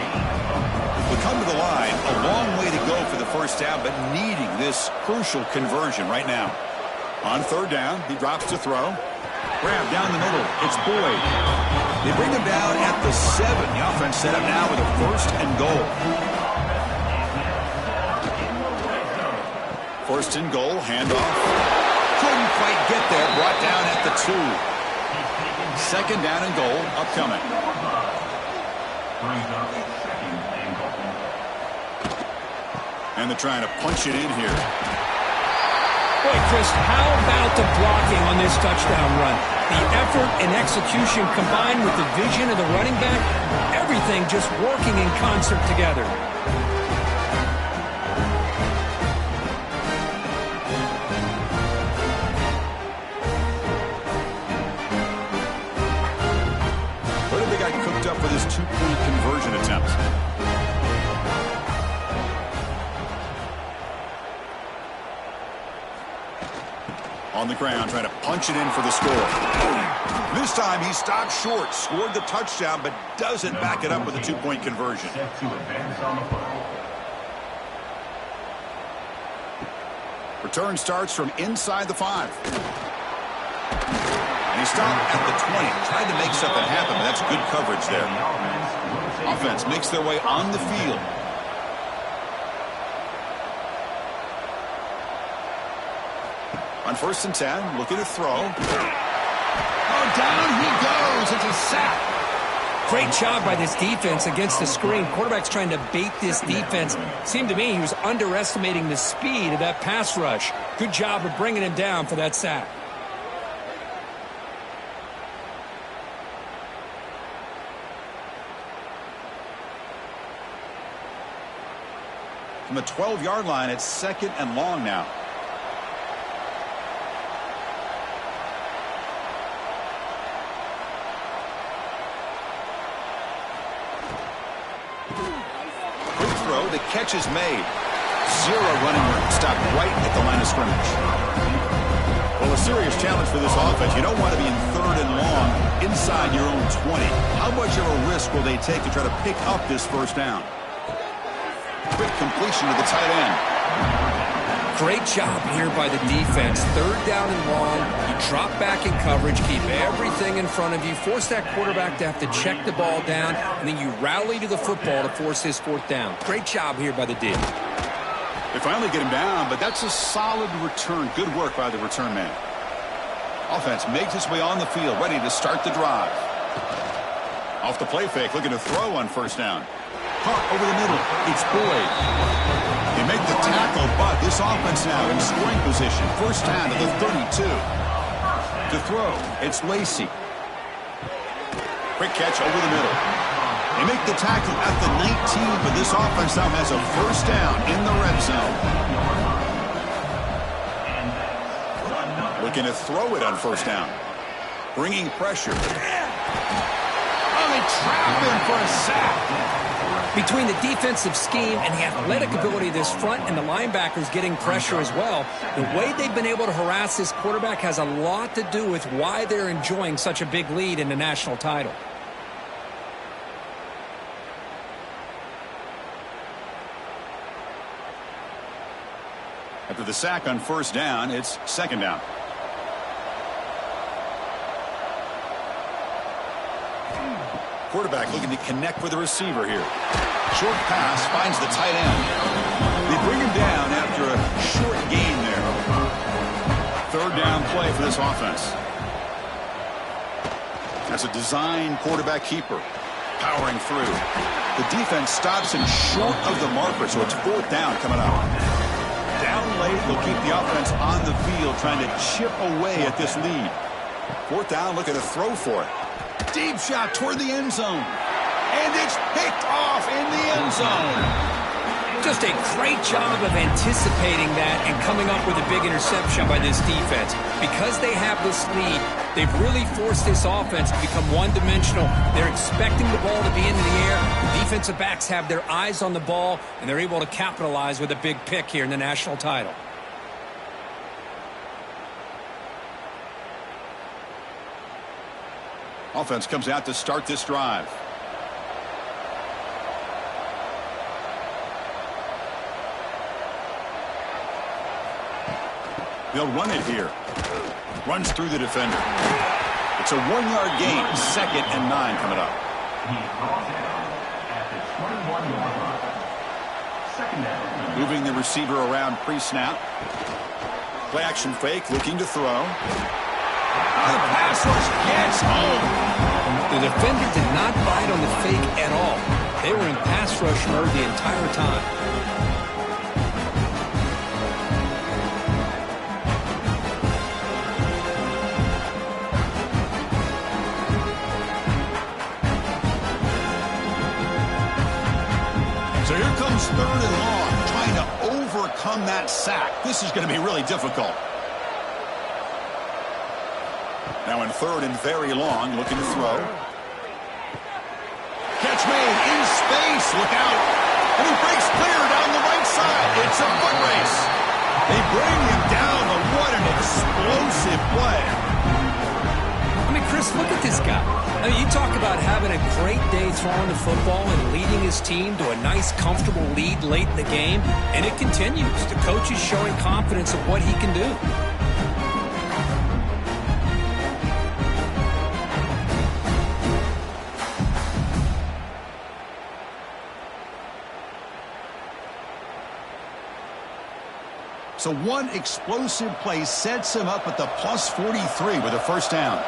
We come to the line. A long way to go for the first down, but needing this crucial conversion right now. On 3rd down, he drops to throw. Grab down the middle. It's Boyd. They bring him down at the 7. The offense set up now with a 1st and goal. 1st and goal. Handoff. Couldn't quite get there. Brought down at the 2. 2nd down and goal upcoming. brings up second and goal. And they're trying to punch it in here. Boy, Chris, how about the blocking on this touchdown run? The effort and execution combined with the vision of the running back, everything just working in concert together. What have they got cooked up for this two-point conversion attempt? On the ground, trying to punch it in for the score. This time he stopped short, scored the touchdown, but doesn't back it up with a two-point conversion. Set to advance on the play. Return starts from inside the 5. And he stopped at the 20. Tried to make something happen, but that's good coverage there. Offense makes their way on the field. On 1st and 10, looking to throw. Oh, down he goes. It's a sack. Great job by this defense against the screen. Quarterback's trying to bait this defense. Seemed to me he was underestimating the speed of that pass rush. Good job of bringing him down for that sack. From the 12-yard line, it's 2nd and long now. The catch is made. 0 running room. Stopped right at the line of scrimmage. Well, a serious challenge for this offense. You don't want to be in 3rd and long inside your own 20. How much of a risk will they take to try to pick up this 1st down? Quick completion to the tight end. Great job here by the defense. 3rd down and long. You drop back in coverage, keep everything in front of you, force that quarterback to have to check the ball down, and then you rally to the football to force his 4th down. Great job here by the D. They finally get him down, but that's a solid return. Good work by the return man. Offense makes its way on the field, ready to start the drive. Off the play fake, looking to throw on 1st down. Caught over the middle. It's Boyd. They make the tackle, but this offense now in scoring position. 1st down to the 32. To throw, it's Lacy. Quick catch over the middle. They make the tackle at the 19, but this offense now has a 1st down in the red zone. Looking to throw it on 1st down. Bringing pressure. Oh, they trap him for a sack. Between the defensive scheme and the athletic ability of this front and the linebackers getting pressure as well, the way they've been able to harass this quarterback has a lot to do with why they're enjoying such a big lead in the national title. After the sack on 1st down, it's 2nd down. Quarterback looking to connect with the receiver here. Short pass finds the tight end. They bring him down after a short gain there. 3rd down play for this offense. That's a design quarterback keeper. Powering through. The defense stops him short of the marker, so it's 4th down coming up. Down late, they'll keep the offense on the field, trying to chip away at this lead. 4th down, looking to throw for it. Deep shot toward the end zone. And it's picked off in the end zone. Just a great job of anticipating that and coming up with a big interception by this defense. Because they have this lead, they've really forced this offense to become one-dimensional. They're expecting the ball to be in the air. The defensive backs have their eyes on the ball, and they're able to capitalize with a big pick here in the national title. Offense comes out to start this drive. They'll run it here. Runs through the defender. It's a 1-yard gain. 2nd and 9 coming up. He's brought down at the 21-yard line. 2nd down. Moving the receiver around pre-snap. Play action fake, looking to throw. The pass rush gets home. The defender did not bite on the fake at all. They were in pass rush mode the entire time. So here comes 3rd and long, trying to overcome that sack. This is going to be really difficult. Now in 3rd and very long, looking to throw. Catch made in space. Look out. And he breaks clear down the right side. It's a foot race. They bring him down, but what an explosive play. I mean, Chris, look at this guy. I mean, you talk about having a great day throwing the football and leading his team to a nice, comfortable lead late in the game, and it continues. The coach is showing confidence of what he can do. So one explosive play sets him up at the plus 43 with a first down.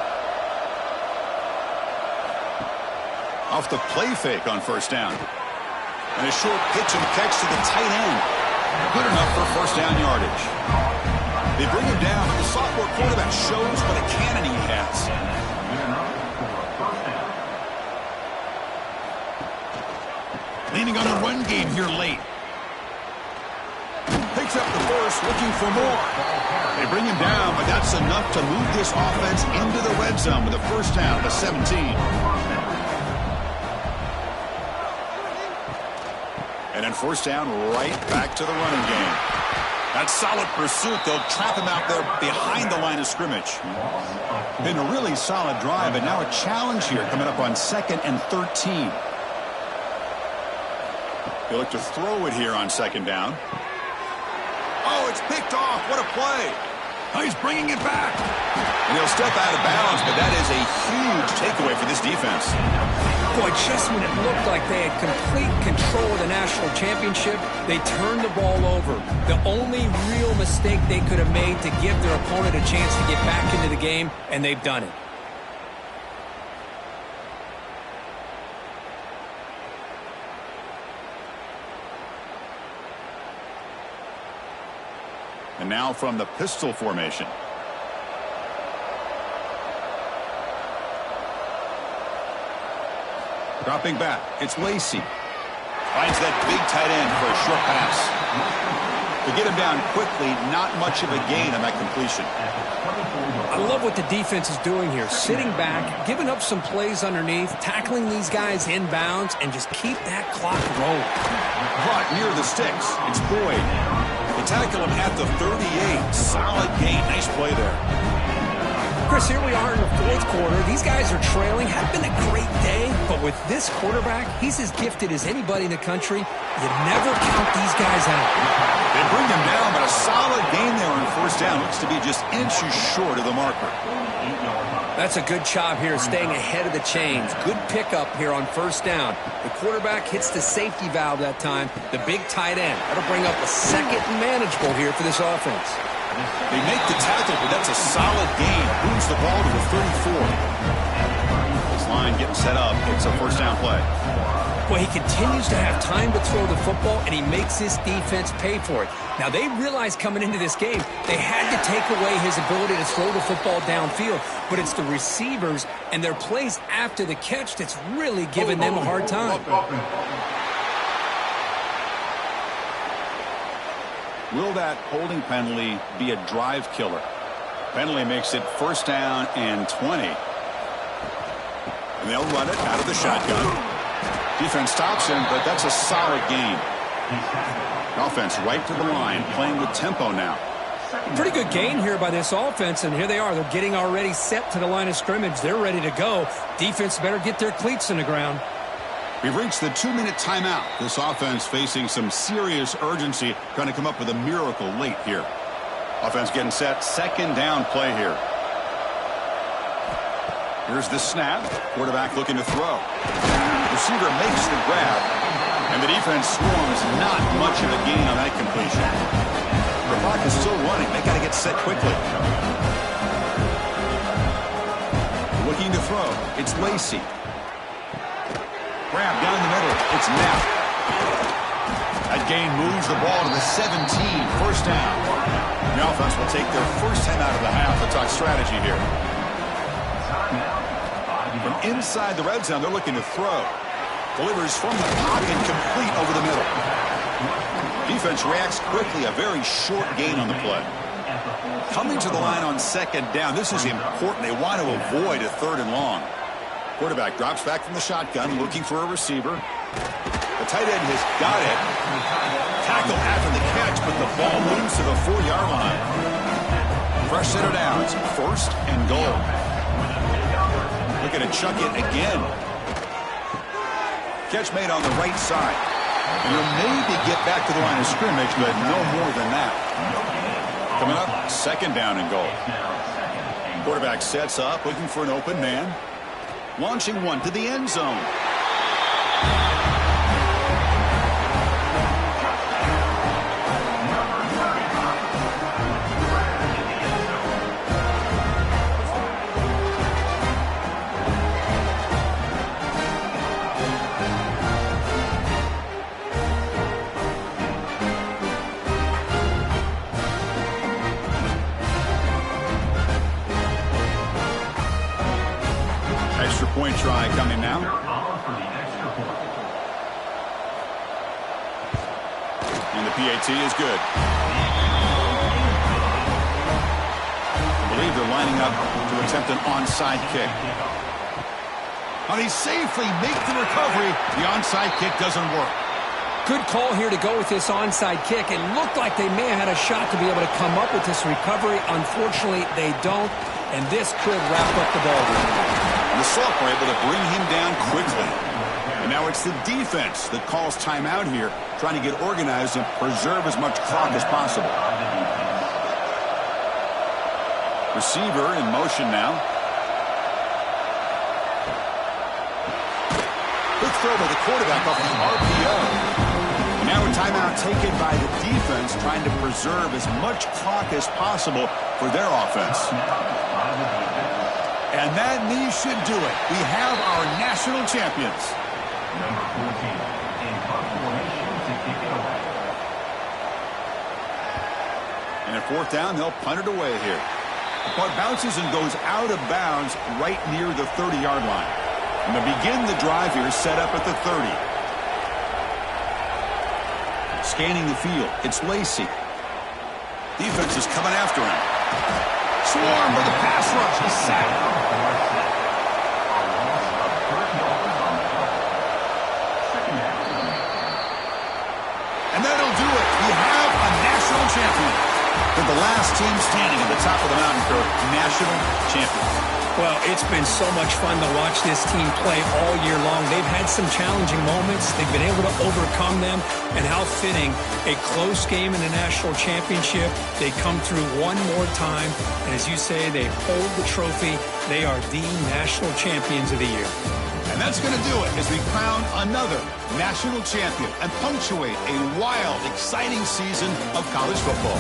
Off the play fake on first down. And a short pitch and catch to the tight end. Good enough for first down yardage. They bring him down, but the sophomore quarterback shows what a cannon he has. Leaning on a run game here late. Picks up the first, looking for more. They bring him down, but that's enough to move this offense into the red zone with a first down, the 17. And then first down, right back to the running game. That's solid pursuit. They'll trap him out there behind the line of scrimmage. Been a really solid drive, and now a challenge here coming up on 2nd and 13. They look to throw it here on 2nd down. Oh, it's picked off. What a play. Oh, he's bringing it back. And he'll step out of bounds, but that is a huge takeaway for this defense. Boy, just when it looked like they had complete control of the national championship, they turned the ball over. The only real mistake they could have made to give their opponent a chance to get back into the game, and they've done it. And now from the pistol formation. Dropping back, it's Lacy. Finds that big tight end for a short pass. To get him down quickly, not much of a gain on that completion. I love what the defense is doing here. Sitting back, giving up some plays underneath, tackling these guys inbounds, and just keep that clock rolling. Caught near the sticks. It's Boyd. They tackle him at the 38. Solid gain. Nice play there. Chris, here we are in the 4th quarter. These guys are trailing. Had been a great day, but with this quarterback, he's as gifted as anybody in the country. You never count these guys out. They bring him down, but a solid gain there on first down. Looks to be just inches short of the marker. That's a good job here, staying ahead of the chains. Good pickup here on first down. The quarterback hits the safety valve that time, the big tight end. That'll bring up a 2nd and manageable here for this offense. They make the tackle, but that's a solid gain. Moves the ball to the 34. This line getting set up. It's a first down play. Well, he continues to have time to throw the football, and he makes his defense pay for it. Now, they realized coming into this game, they had to take away his ability to throw the football downfield, but it's the receivers and their plays after the catch that's really giving them a hard time. Will that holding penalty be a drive killer? Penalty makes it first down and 20. And they'll run it out of the shotgun. Defense stops him, but that's a solid gain. Offense right to the line, playing with tempo now. Pretty good gain here by this offense, and here they are. They're getting already set to the line of scrimmage. They're ready to go. Defense better get their cleats in the ground. We've reached the 2-minute timeout. This offense facing some serious urgency, trying to come up with a miracle late here. Offense getting set, 2nd down play here. Here's the snap. Quarterback looking to throw. Receiver makes the grab, and the defense swarms. Not much of a gain on that completion. The clock is still running. They got to get set quickly. Looking to throw. It's Lacy. Grab down the middle. It's Knapp. That gain moves the ball to the 17. First down. The offense will take their first time out of the half to talk strategy here. From inside the red zone, they're looking to throw. Delivers from the pocket, complete over the middle. Defense reacts quickly. A very short gain on the play. Coming to the line on second down. This is important. They want to avoid a 3rd and long. Quarterback drops back from the shotgun, looking for a receiver. The tight end has got it. Tackle after the catch, but the ball moves to the 4-yard line. Fresh set of downs. First and goal. Looking to chuck it again. Catch made on the right side. And he'll maybe get back to the line of scrimmage, but no more than that. Coming up, second down and goal. Quarterback sets up, looking for an open man. Launching one to the end zone. Extra point try coming now. And the PAT is good. I believe they're lining up to attempt an onside kick. Now they safely make the recovery. The onside kick doesn't work. Good call here to go with this onside kick. It looked like they may have had a shot to be able to come up with this recovery. Unfortunately, they don't, and this could wrap up the ball game. The Salk were able to bring him down quickly. And now it's the defense that calls timeout here, trying to get organized and preserve as much clock as possible. Receiver in motion now. Good throw by the quarterback off the RPO. And now a timeout taken by the defense, trying to preserve as much clock as possible for their offense. And that knee should do it. We have our national champions. Number 14, in punt formation to kick it away. And at 4th down, they'll punt it away here. The punt bounces and goes out of bounds right near the 30-yard line. And they begin the drive here, set up at the 30. Scanning the field, it's Lacy. Defense is coming after him. Swarm with the pass rush. He's sacked. And that'll do it. We have a national champion. They're the last team standing at the top of the mountain for national champions. Well, it's been so much fun to watch this team play all year long. They've had some challenging moments. They've been able to overcome them. And how fitting, a close game in the national championship. They come through one more time. And as you say, they hold the trophy. They are the national champions of the year. And that's going to do it as we crown another national champion and punctuate a wild, exciting season of college football.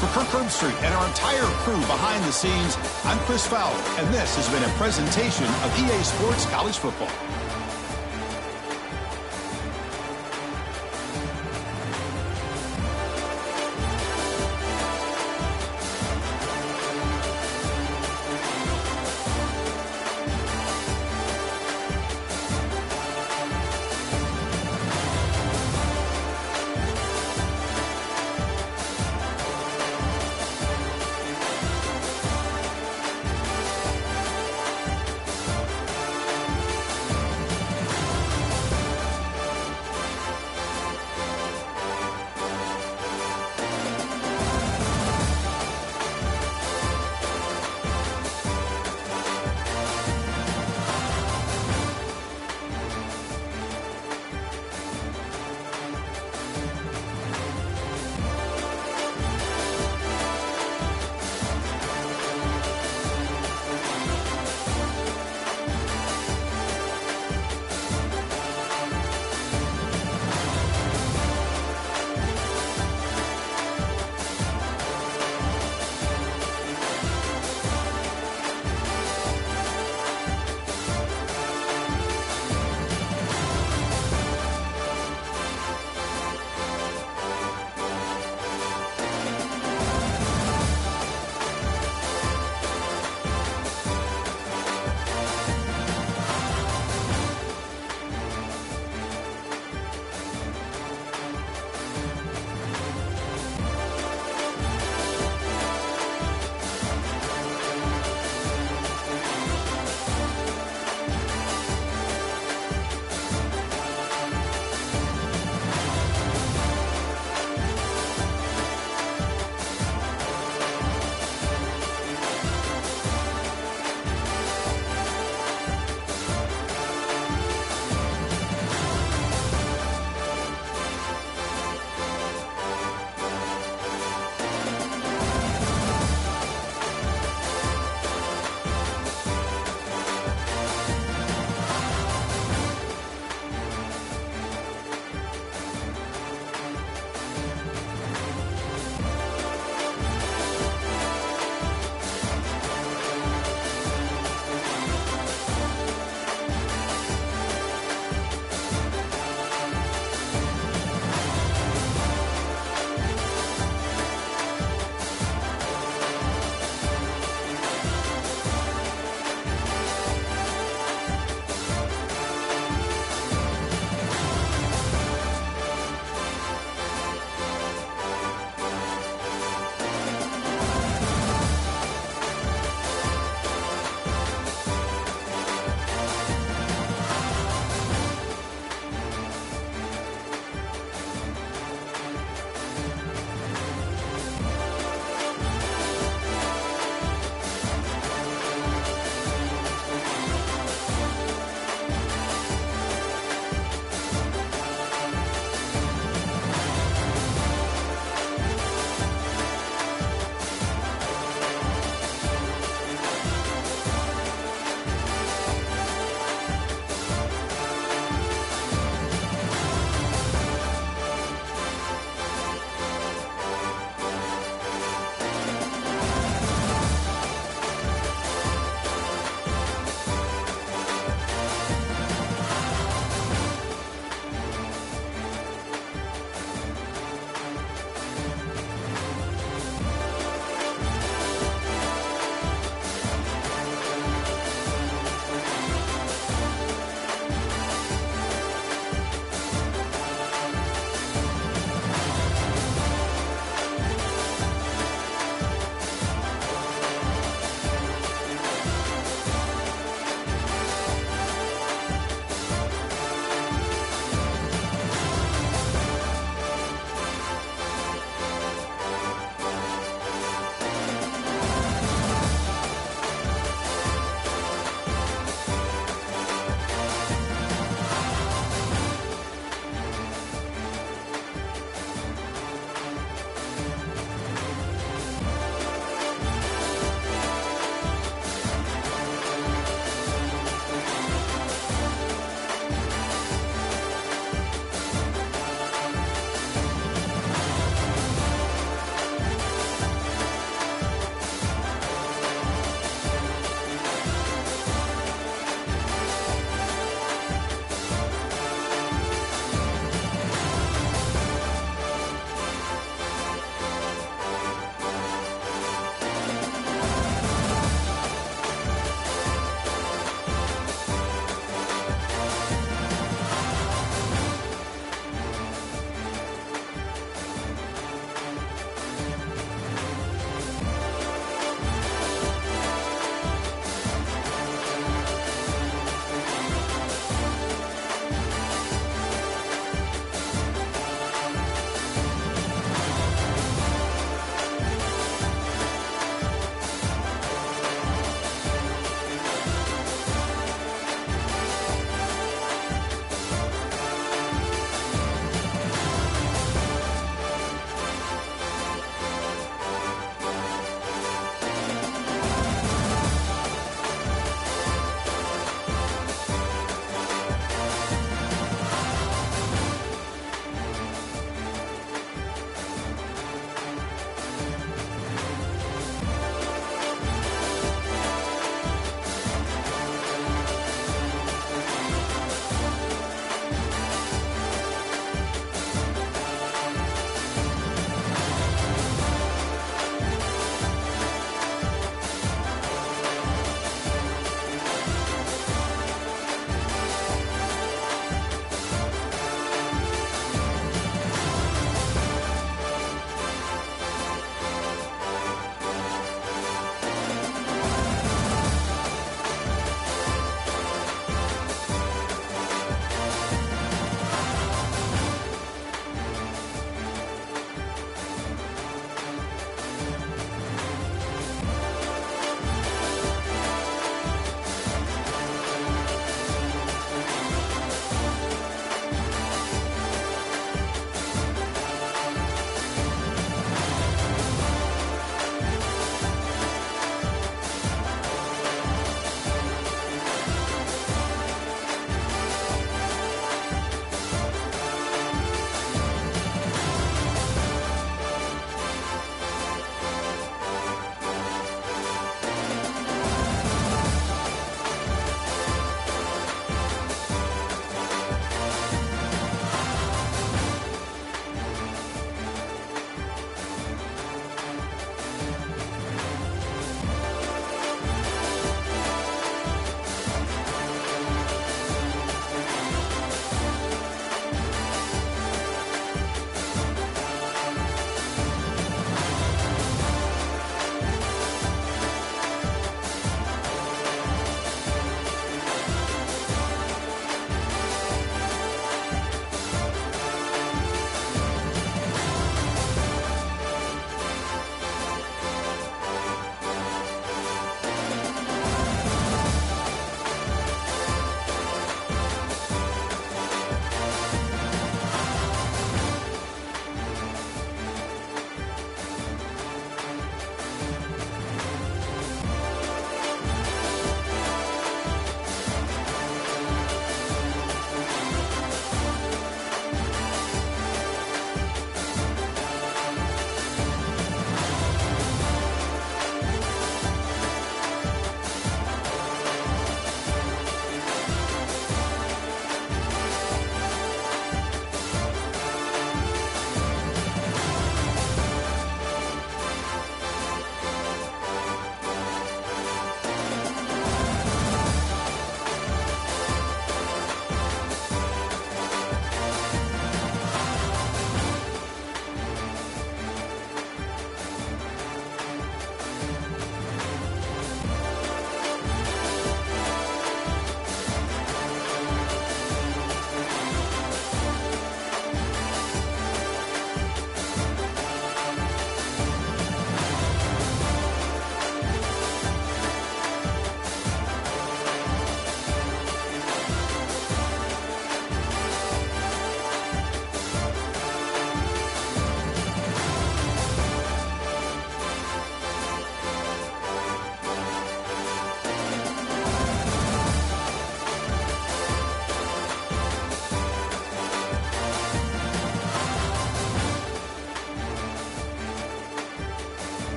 For Kirk Herbstreit and our entire crew behind the scenes, I'm Chris Fowler, and this has been a presentation of EA Sports College Football.